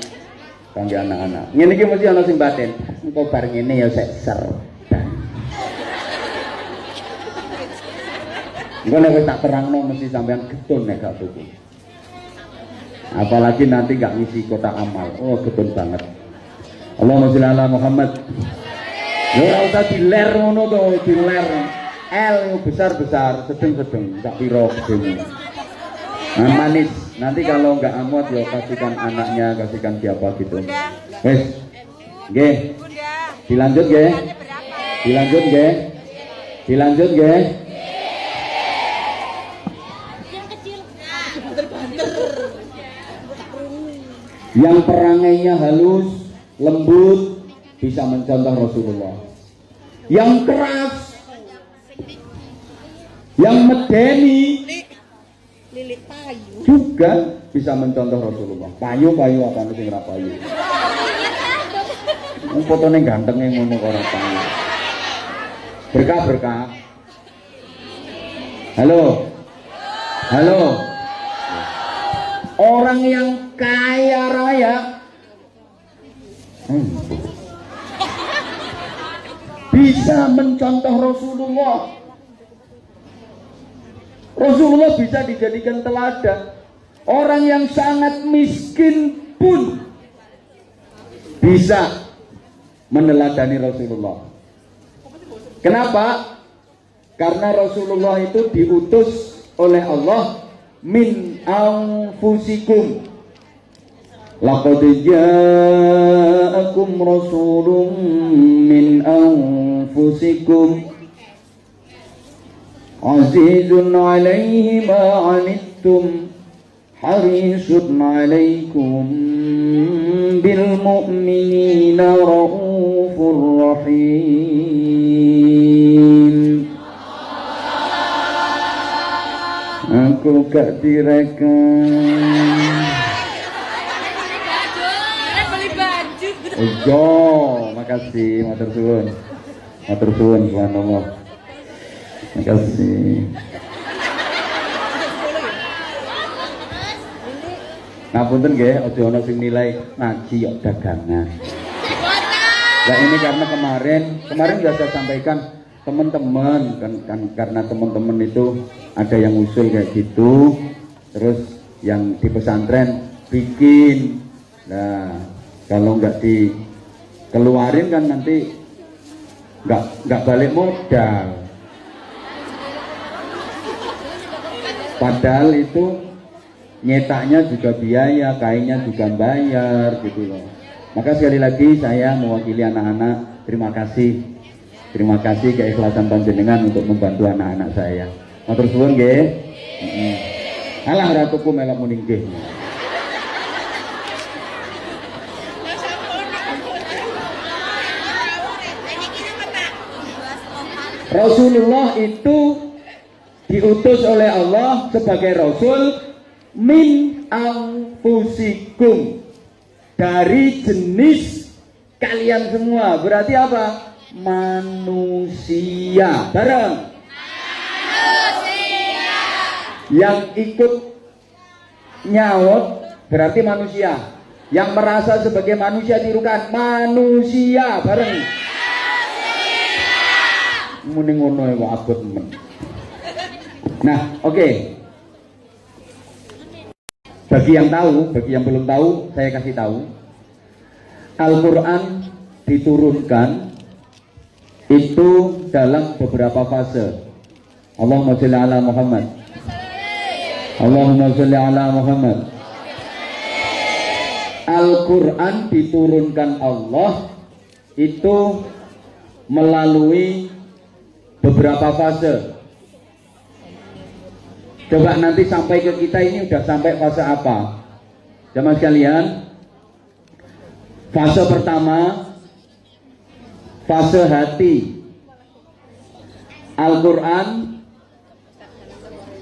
kangge anak-anak. Ngene iki mesti ana sing batin. Engko bar ngene ya sek serban. Engko nek wis tak terangno mesti sampean getun nek gak tuku. Apalagi nanti gak ngisi kotak amal. Oh, getun banget. Allahumma sholli ala Muhammad. Ya ora usah diler ngono to, diler. L yang besar-besar, sedeng-sedeng, tak piro gedung. Nah, manis. Nanti kalau nggak amuat ya kasihkan anaknya, kasihkan siapa gitu. Wes, nggih. Dilanjut nggih. Dilanjut nggih. Dilanjut nggih. Yang perangainya halus, lembut, bisa mencontoh Rasulullah. Yang keras, yang medeni, lilit payu juga bisa mencontoh Rasulullah. Payu apa sing ora payu. Wong fotone gantenge ngono kok ora payu. Berkah. Halo. Halo. Orang yang kaya raya bisa mencontoh Rasulullah. Rasulullah bisa dijadikan teladan. Orang yang sangat miskin pun bisa meneladani Rasulullah. Kenapa? Karena Rasulullah itu diutus oleh Allah min anfusikum. Laqad ja'akum rasulun min anfusikum azizun 'alaihi ma 'anittum harisun 'alaikum bil mu'minina raufur rahim. Aku gak direkam. beli baju Ojo, makasih, matur suwun. Matur suwun, subhanallah. Makasih. Ngapunten nggih, aja ana sing nilai ngaji kok dagangan. Nah, ini karena kemarin sudah saya sampaikan teman-teman kan karena teman-teman itu ada yang usul kayak gitu, terus yang di pesantren bikin. Nah, kalau nggak dikeluarin kan nanti nggak balik modal. Padahal itu nyetaknya juga biaya, kainnya juga bayar gitu loh. Maka sekali lagi saya mewakili anak-anak, terima kasih keikhlasan panjenengan untuk membantu anak-anak saya. Matur suwun nggih. Alah ratuku melok muni nggih. Rasulullah itu diutus oleh Allah sebagai Rasul min anfusikum, dari jenis kalian semua. Berarti apa? Manusia. Bareng. Manusia. Yang ikut nyaut berarti manusia. Yang merasa sebagai manusia tirukan manusia. Bareng. Muni ngono wae abot men. Nah, oke. Bagi yang tahu, bagi yang belum tahu, saya kasih tahu. Al-Quran diturunkan itu dalam beberapa fase. Allahumma sholli ala Muhammad. Allahumma sholli ala Muhammad. Al-Quran diturunkan Allah itu melalui beberapa fase. Coba nanti sampai ke kita ini udah sampai fase apa? Jamaah sekalian, fase pertama, fase hati. Al-Quran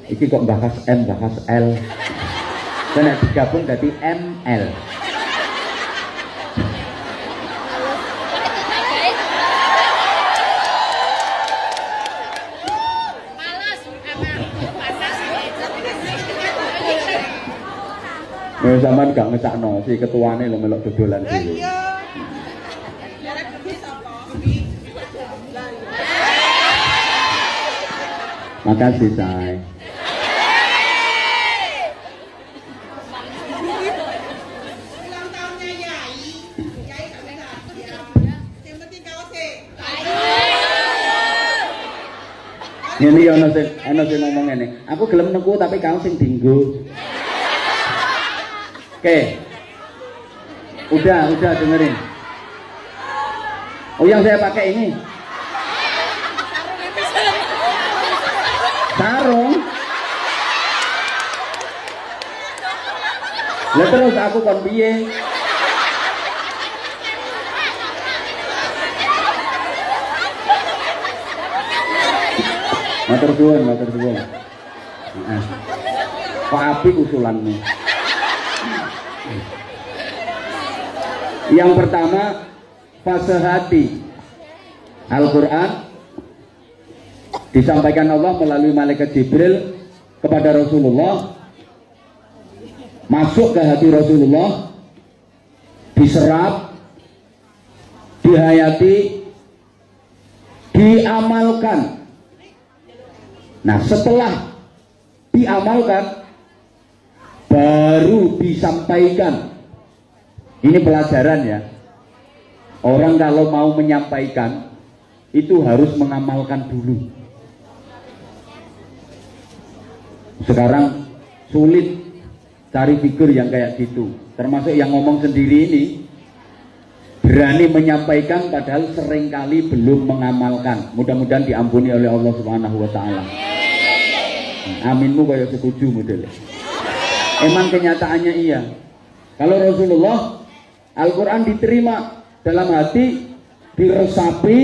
ini kok bahas M, bahas L. Karena digabung jadi ML. Sampean gak ngecakno si ketuane lho melok dodolan dhewe. Makasih, Say. Ulang tahunnya Yai. Yai tak bisa. Yang penting kau sih. Ini ana sing ngomong ngene. Aku gelem neku tapi kamu sing dinggo. Oke. Udah dengerin. Oh, yang saya pakai ini. Sarung. Lah terus aku kon piye? Matur suwun. Heeh. Kok apik usulanmu? Yang pertama, fase hati. Al-Qur'an disampaikan Allah melalui malaikat Jibril kepada Rasulullah, masuk ke hati Rasulullah, diserap, dihayati, diamalkan. Nah, setelah diamalkan baru disampaikan. Ini pelajaran ya. Orang kalau mau menyampaikan itu harus mengamalkan dulu. Sekarang sulit cari figur yang kayak gitu. Termasuk yang ngomong sendiri ini berani menyampaikan padahal seringkali belum mengamalkan. Mudah-mudahan diampuni oleh Allah Subhanahu wa taala. Aminmu kayak setuju modelnya. Emang kenyataannya iya. Kalau Rasulullah, Al-Quran diterima dalam hati, diresapi,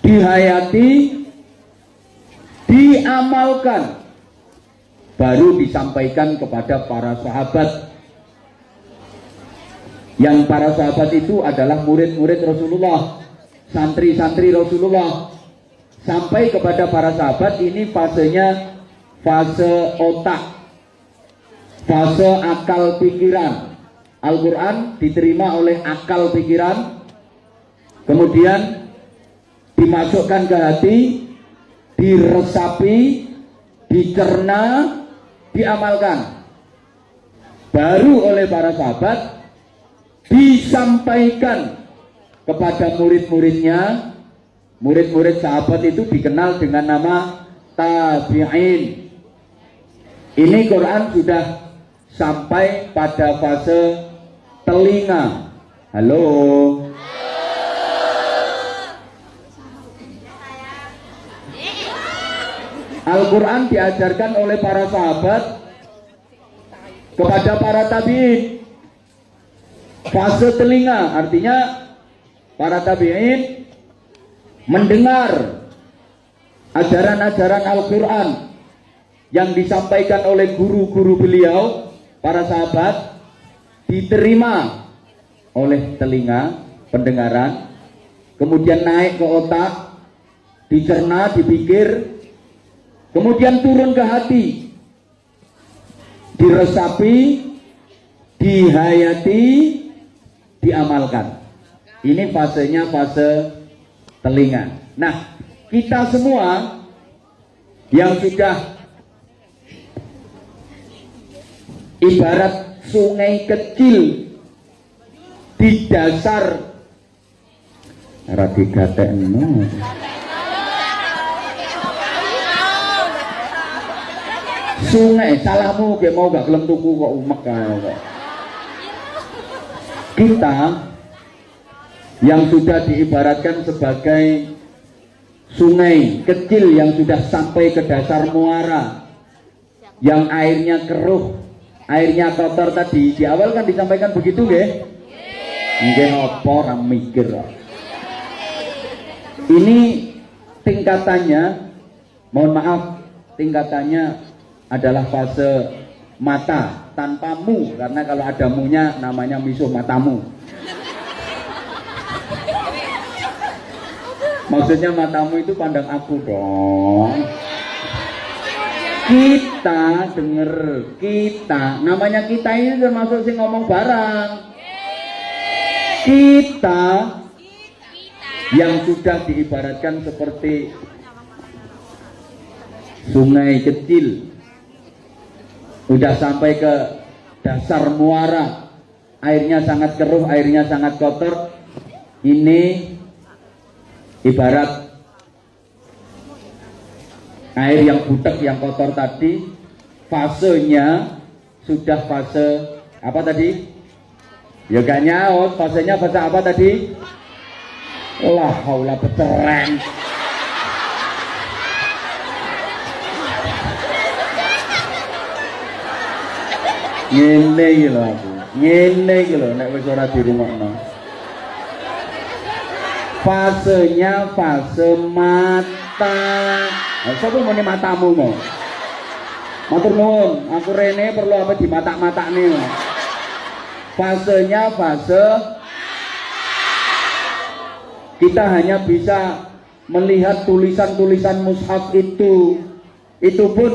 dihayati, diamalkan, baru disampaikan kepada para sahabat. Yang para sahabat itu adalah murid-murid Rasulullah, santri-santri Rasulullah. Sampai kepada para sahabat ini fasenya fase otak, fase akal pikiran. Al-Quran diterima oleh akal pikiran, kemudian dimasukkan ke hati, diresapi, dicerna, diamalkan. Baru oleh para sahabat disampaikan kepada murid-muridnya. Murid-murid sahabat itu dikenal dengan nama tabi'in. Ini Quran sudah sampai pada fase telinga. Halo. Al-Quran diajarkan oleh para sahabat kepada para tabi'in. Fase telinga, artinya para tabi'in mendengar ajaran-ajaran Al-Quran yang disampaikan oleh guru-guru beliau, para sahabat, diterima oleh telinga, pendengaran, kemudian naik ke otak, dicerna, dipikir, kemudian turun ke hati, diresapi, dihayati, diamalkan. Ini fasenya fase telinga. Nah, kita semua yang sudah ibarat sungai kecil di dasar radigatekno. Sungai, salahmu kayak mau gak gelem tuku kok umek kok. Kita yang sudah diibaratkan sebagai sungai kecil yang sudah sampai ke dasar muara, yang airnya keruh, airnya kotor tadi, di awal kan disampaikan begitu nggih? Nggih apa ora mikir. Ini tingkatannya, mohon maaf, tingkatannya adalah fase mata tanpa mu, karena kalau ada munya namanya misuh matamu. Maksudnya matamu itu pandang aku dong. Kita kita denger, kita namanya kita ini termasuk sing ngomong barang. Kita yang sudah diibaratkan seperti sungai kecil, udah sampai ke dasar muara, airnya sangat keruh, airnya sangat kotor. Ini ibarat air yang butek, yang kotor tadi, fasenya sudah fase apa tadi? Ya gak nyaut, fasenya fase apa tadi? La haula peteren. Ngene iki lho aku. Ngene iki lho nek wis ora dirungokno. Fasenya fase mata. Sapa muni matamu mau? Matur nuwun, aku rene perlu apa di mata-matakne. Fasenya fase kita hanya bisa melihat tulisan-tulisan mushaf itu pun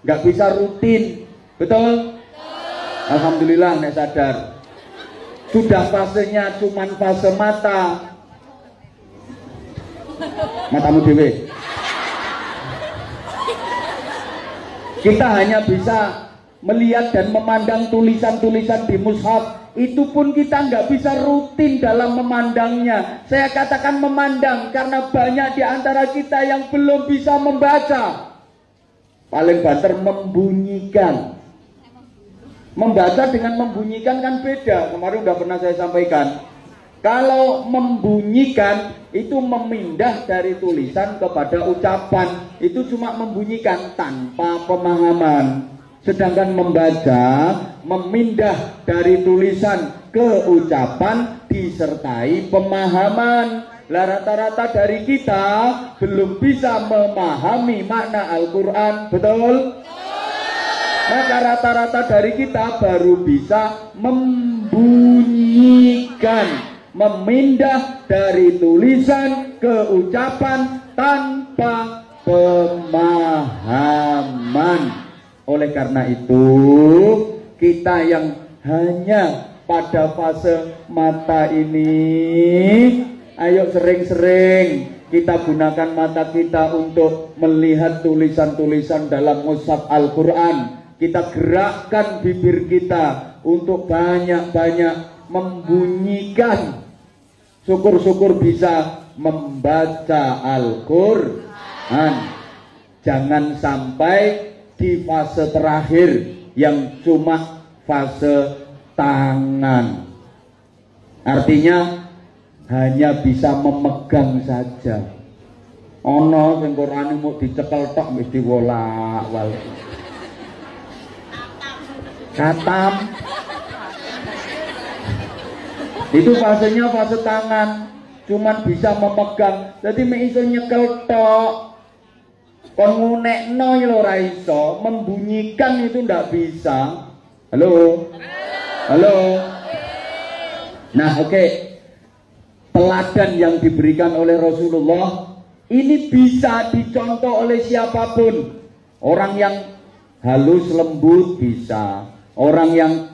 nggak bisa rutin, betul? Alhamdulillah nek sadar. Sudah fasenya cuman fase mata. Matamu dewe. Kita hanya bisa melihat dan memandang tulisan-tulisan di mushaf, itu pun kita nggak bisa rutin dalam memandangnya. Saya katakan memandang karena banyak di antara kita yang belum bisa membaca. Paling banter membunyikan. Membaca dengan membunyikan kan beda. Kemarin udah pernah saya sampaikan. Kalau membunyikan itu memindah dari tulisan kepada ucapan, itu cuma membunyikan tanpa pemahaman. Sedangkan membaca memindah dari tulisan ke ucapan disertai pemahaman. Lah rata-rata dari kita belum bisa memahami makna Al-Quran, betul? Maka rata-rata dari kita baru bisa membunyikan, memindah dari tulisan ke ucapan tanpa pemahaman. Oleh karena itu, kita yang hanya pada fase mata ini, ayo sering-sering kita gunakan mata kita untuk melihat tulisan-tulisan dalam mushaf Al-Quran. Kita gerakkan bibir kita untuk banyak-banyak membunyikan. Syukur-syukur bisa membaca Al-Quran. Jangan sampai di fase terakhir yang cuma fase tangan. Artinya hanya bisa memegang saja. Ono sing Qur'ane mau dicekel tok wis diwolak-walik. Katam. Itu fasenya fase tangan, cuman bisa memegang. Jadi mek iso nyekel tok. Kon ngunekno ya ora iso, membunyikan itu ndak bisa. Halo. Halo. Nah, oke. Teladan yang diberikan oleh Rasulullah ini bisa dicontoh oleh siapapun. Orang yang halus lembut bisa, orang yang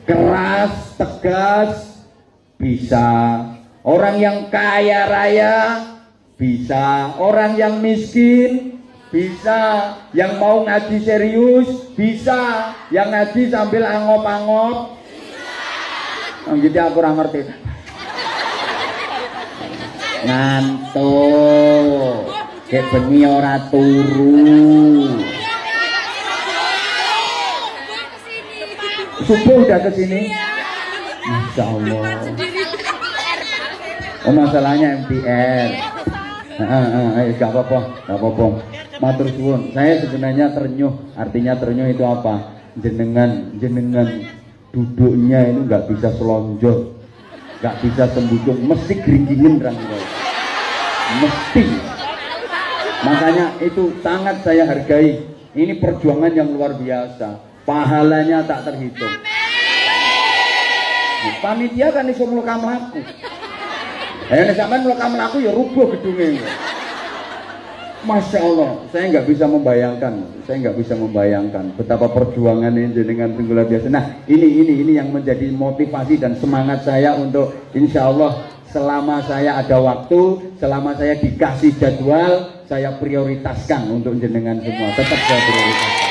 keras tegas bisa, orang yang kaya raya bisa, orang yang miskin bisa, yang mau ngaji serius bisa, yang ngaji sambil angop-angop bisa. Gitu aku ora ngerti. Ngantuk, kayak bengi ora turu. Subuh udah kesini. Masya Allah. Oh masalahnya MTR. Gak apa-apa. Matur suwun. Saya sebenarnya ternyuh. Artinya ternyuh itu apa? Jenengan duduknya itu nggak bisa selonjor, nggak bisa sembujung, mesti geringgingin rangkul. Mesti. Makanya itu sangat saya hargai. Ini perjuangan yang luar biasa. Pahalanya tak terhitung. Panitia kan iso mlokam laku. Nek sampean mlokam laku ya rubuh gedunge. Masya Allah, saya nggak bisa membayangkan betapa perjuangan ini dengan luar biasa. Nah, ini yang menjadi motivasi dan semangat saya untuk insya Allah selama saya ada waktu, selama saya dikasih jadwal, saya prioritaskan untuk jenengan semua. Tetap saya prioritaskan.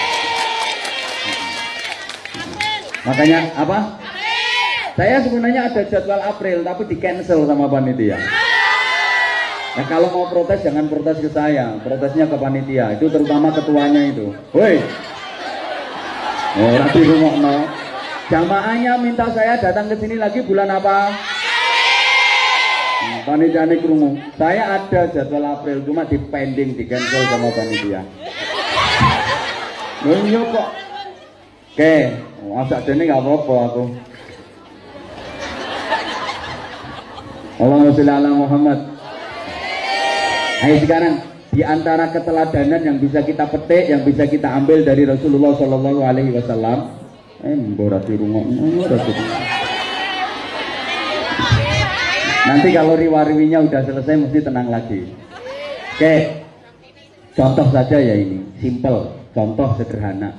Makanya apa? Saya sebenarnya ada jadwal April, tapi di cancel sama panitia. Nah kalau mau protes jangan protes ke saya, protesnya ke panitia, itu terutama ketuanya itu. Woi, orang di rumah no. Jamaahnya minta saya datang ke sini lagi bulan apa? Panitia ini kerungu. Saya ada jadwal April, cuma di pending, di cancel sama panitia. Iya kok. Oke, masak ini nggak apa-apa aku. Allahumma sholli ala Muhammad. Ayo sekarang di antara keteladanan yang bisa kita petik, yang bisa kita ambil dari Rasulullah Shallallahu Alaihi Wasallam, nanti kalau riwariwinya udah selesai mesti tenang lagi. Oke, contoh saja ya ini, simple, contoh sederhana,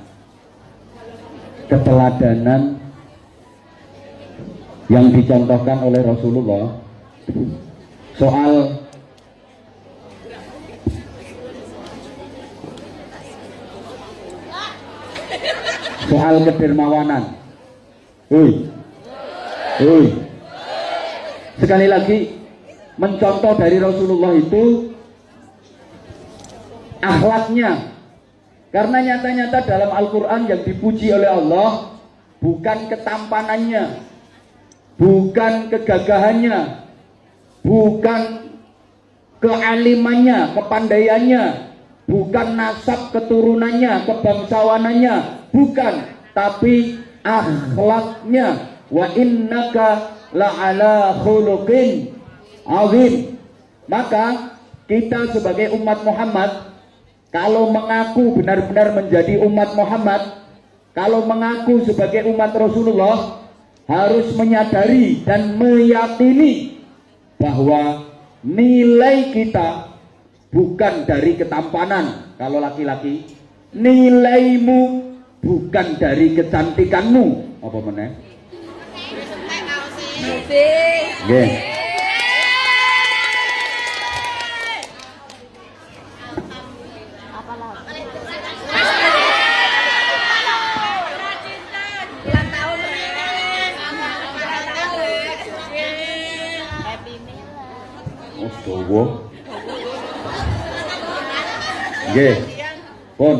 keteladanan yang dicontohkan oleh Rasulullah soal kedermawanan. Sekali lagi, mencontoh dari Rasulullah itu akhlaknya. Karena nyata-nyata dalam Al-Quran yang dipuji oleh Allah bukan ketampanannya, bukan kegagahannya, bukan kealimannya, kepandaiannya, bukan nasab keturunannya, kebangsawanannya, bukan, tapi akhlaknya. Wa innaka la'ala khuluqin azim. Maka kita sebagai umat Muhammad, kalau mengaku benar-benar menjadi umat Muhammad, kalau mengaku sebagai umat Rasulullah, harus menyadari dan meyakini bahwa nilai kita bukan dari ketampanan. Kalau laki-laki, nilaimu bukan dari kecantikanmu. Apa meneh? Nggih. Nggih.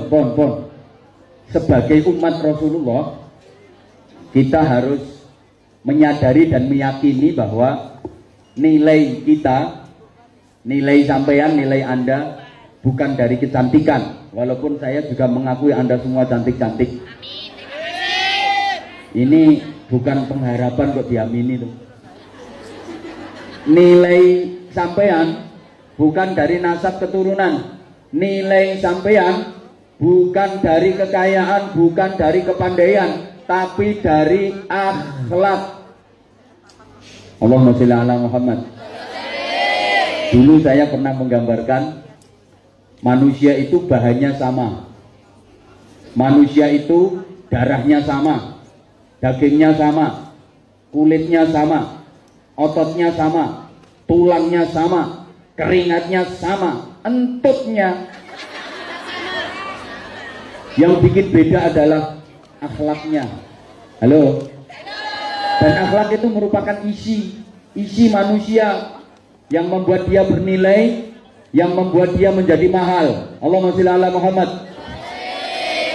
Pon. Sebagai umat Rasulullah, kita harus menyadari dan meyakini bahwa nilai kita, nilai sampean, nilai Anda bukan dari kecantikan. Walaupun saya juga mengakui Anda semua cantik-cantik. Ini bukan pengharapan kok diamini tuh. Nilai sampean bukan dari nasab keturunan. Nilai sampean bukan dari kekayaan, bukan dari kepandaian, tapi dari akhlak. Allahumma sholli ala Muhammad. Dulu saya pernah menggambarkan manusia itu bahannya sama. Manusia itu darahnya sama, dagingnya sama, kulitnya sama, ototnya sama, tulangnya sama, keringatnya sama, entutnya. Yang bikin beda adalah akhlaknya. Halo. Dan akhlak itu merupakan isi manusia yang membuat dia bernilai, yang membuat dia menjadi mahal. Allahumma sholli ala Muhammad.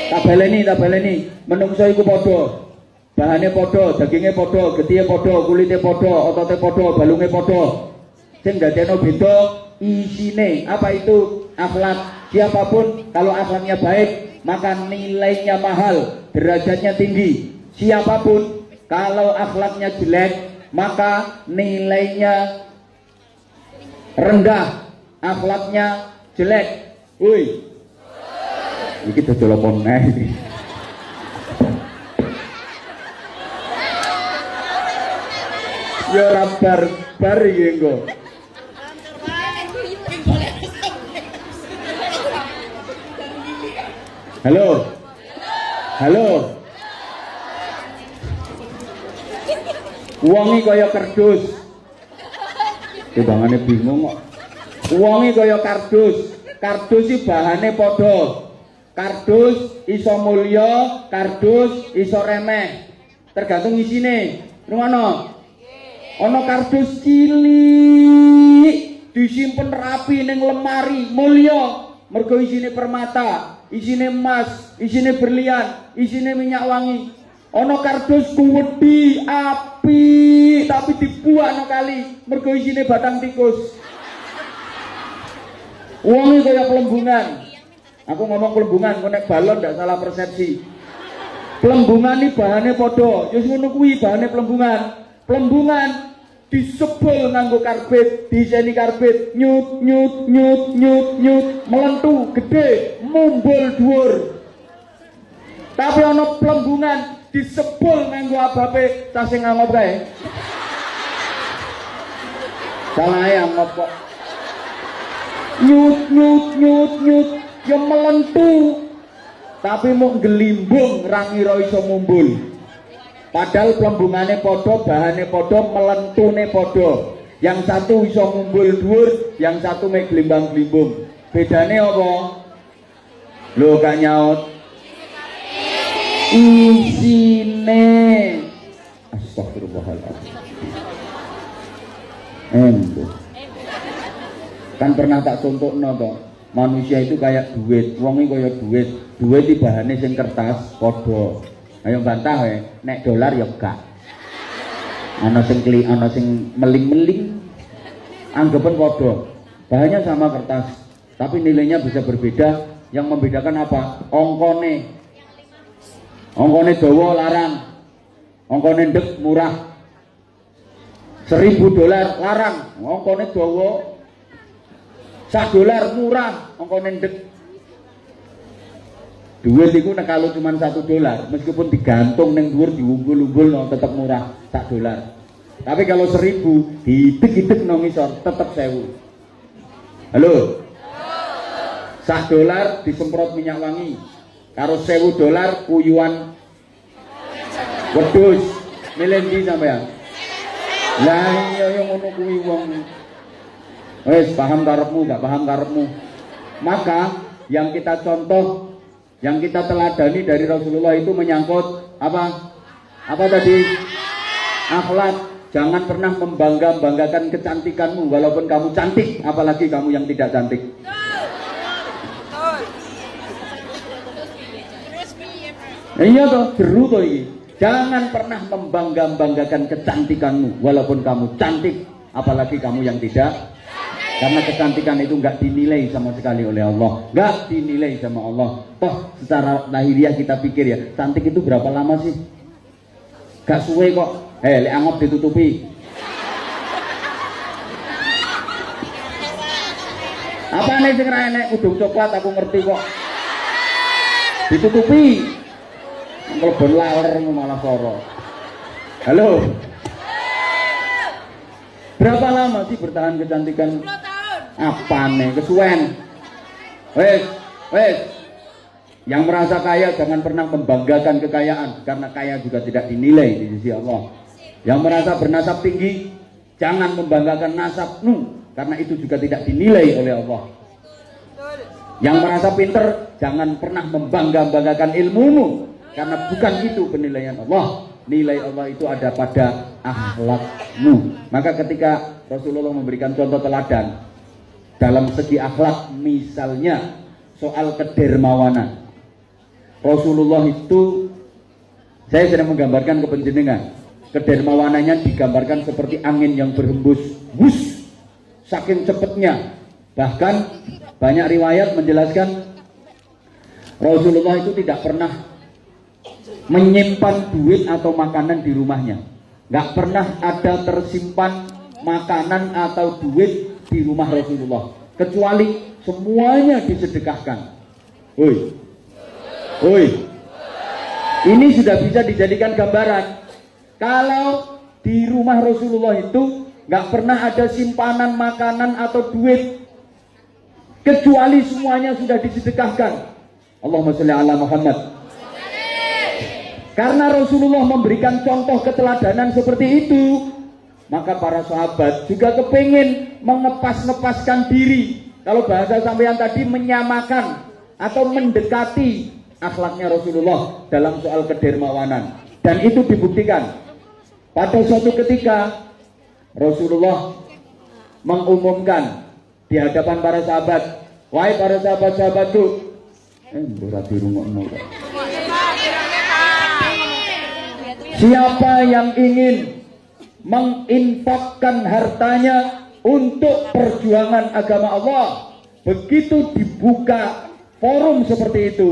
Tak baleni, menungso iku padha. Bahane padha, daginge padha, getihé padha, kulite padha, otote padha, balunge padha. Sing dadekno beda isine. Apa itu? Akhlak. Siapapun kalau akhlaknya baik, maka nilainya mahal, derajatnya tinggi. Siapapun kalau akhlaknya jelek, maka nilainya rendah, akhlaknya jelek. Woi, ini kita telepon nih. Ya rabar iki engko. Halo. Halo. Wongi kaya kardus. Timbangane bingung kok. Wongi kaya kardus. Kardus iki bahane padha. Kardus iso mulya, kardus iso remeh. Tergantung isine. Rungono. Ana kardus cilik disimpen rapi ning lemari, mulya. Mergo isine permata, isine emas, isine berlian, isine minyak wangi. Ana kardus kuwedi api tapi dibuakno kali, mergo isine batang tikus. Wonge kaya pelembungan. Aku ngomong pelembungan, kok nek balon ndak salah persepsi. Pelembungan iki bahane padha, ya ngono kuwi bahane pelembungan. Pelembungan disebul nganggo karbit, diseni karbit, nyut nyut nyut nyut nyut, melentu gede, mumbul dhuwur. Tapi ana pelembungan disebul nganggo abape, cah sing ngangop kae. Salah angop kok. Nyut nyut nyut nyut, ya melentu. Tapi mau gelimbung ra ngira iso mumbul. Padahal pelembungane padha, bahane padha, melentune padha. Yang satu iso mumbul dhuwur, yang satu mek glimbang-glimbung. Bedane apa? Lho gak nyaut. Isine. Astagfirullahaladzim. Kan pernah tak contohno to. Manusia itu kayak duit, wong iki kaya duit. Duit iki bahane sing kertas padha. Ayo bantah wae, nek dolar ya gak. Ana sing kli, ana sing meling-meling. Anggapan padha. Bahannya sama kertas, tapi nilainya bisa berbeda. Yang membedakan apa? Ongkone. Ongkone dawa larang. Ongkone ndek murah. $1.000 larang, ongkone dawa. $1 murah, ongkone ndek. Duit itu nek kalau cuma $1, meskipun digantung neng dhuwur diunggul-unggul no, tetap murah $1. Tapi kalau 1.000 diidek-idek nang ngisor tetap 1.000. Halo. $1 disemprot minyak wangi. Karo $1.000 kuyuan wedhus. Milih ndi sampean? Lah iya yo ngono kuwi wong. Wes paham karepmu, gak paham karepmu. Maka yang kita contoh, yang kita teladani dari Rasulullah itu menyangkut apa? Apa tadi? Akhlak. Jangan pernah membangga-banggakan kecantikanmu walaupun kamu cantik, apalagi kamu yang tidak cantik. Iya toh, jeru toh ini. Jangan pernah membangga-banggakan kecantikanmu walaupun kamu cantik, apalagi kamu yang tidak. Karena kecantikan itu nggak dinilai sama sekali oleh Allah, nggak dinilai sama Allah. Toh secara lahiriah kita pikir ya, cantik itu berapa lama sih? Gak suwe kok. Lek angop ditutupi. Apa nih sing ra enek udung coklat aku ngerti kok. Ditutupi. Mlebon laler malah soro. Halo. Berapa lama sih bertahan kecantikan? 10 tahun. Apane kesuwen? Wes. Yang merasa kaya jangan pernah membanggakan kekayaan, karena kaya juga tidak dinilai di sisi Allah. Yang merasa bernasab tinggi jangan membanggakan nasabmu, karena itu juga tidak dinilai oleh Allah. Yang merasa pinter jangan pernah membangga-banggakan ilmumu, karena bukan itu penilaian Allah. Nilai Allah itu ada pada akhlakmu. Maka ketika Rasulullah memberikan contoh teladan dalam segi akhlak, misalnya soal kedermawanan, Rasulullah itu, saya sedang menggambarkan kepenjenengan, kedermawanannya digambarkan seperti angin yang berhembus, wush, saking cepatnya. Bahkan banyak riwayat menjelaskan Rasulullah itu tidak pernah menyimpan duit atau makanan di rumahnya. Nggak pernah ada tersimpan makanan atau duit di rumah Rasulullah, kecuali semuanya disedekahkan. Ini sudah bisa dijadikan gambaran. Kalau di rumah Rasulullah itu nggak pernah ada simpanan makanan atau duit, kecuali semuanya sudah disedekahkan. Allahumma sholli ala Muhammad. Karena Rasulullah memberikan contoh keteladanan seperti itu, maka para sahabat juga kepingin mengepas-ngepaskan diri. Kalau bahasa sampean tadi, menyamakan atau mendekati akhlaknya Rasulullah dalam soal kedermawanan. Dan itu dibuktikan. Pada suatu ketika Rasulullah mengumumkan di hadapan para sahabat, wahai para sahabat-sahabatku, siapa yang ingin menginfakkan hartanya untuk perjuangan agama Allah, begitu dibuka forum seperti itu,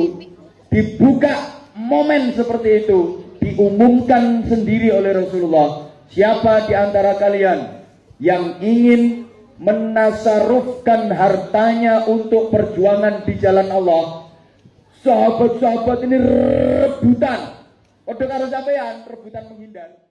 dibuka momen seperti itu, diumumkan sendiri oleh Rasulullah, siapa di antara kalian yang ingin menasarufkan hartanya untuk perjuangan di jalan Allah, sahabat-sahabat ini rebutan. Padha karo sampean rebutan menghindar.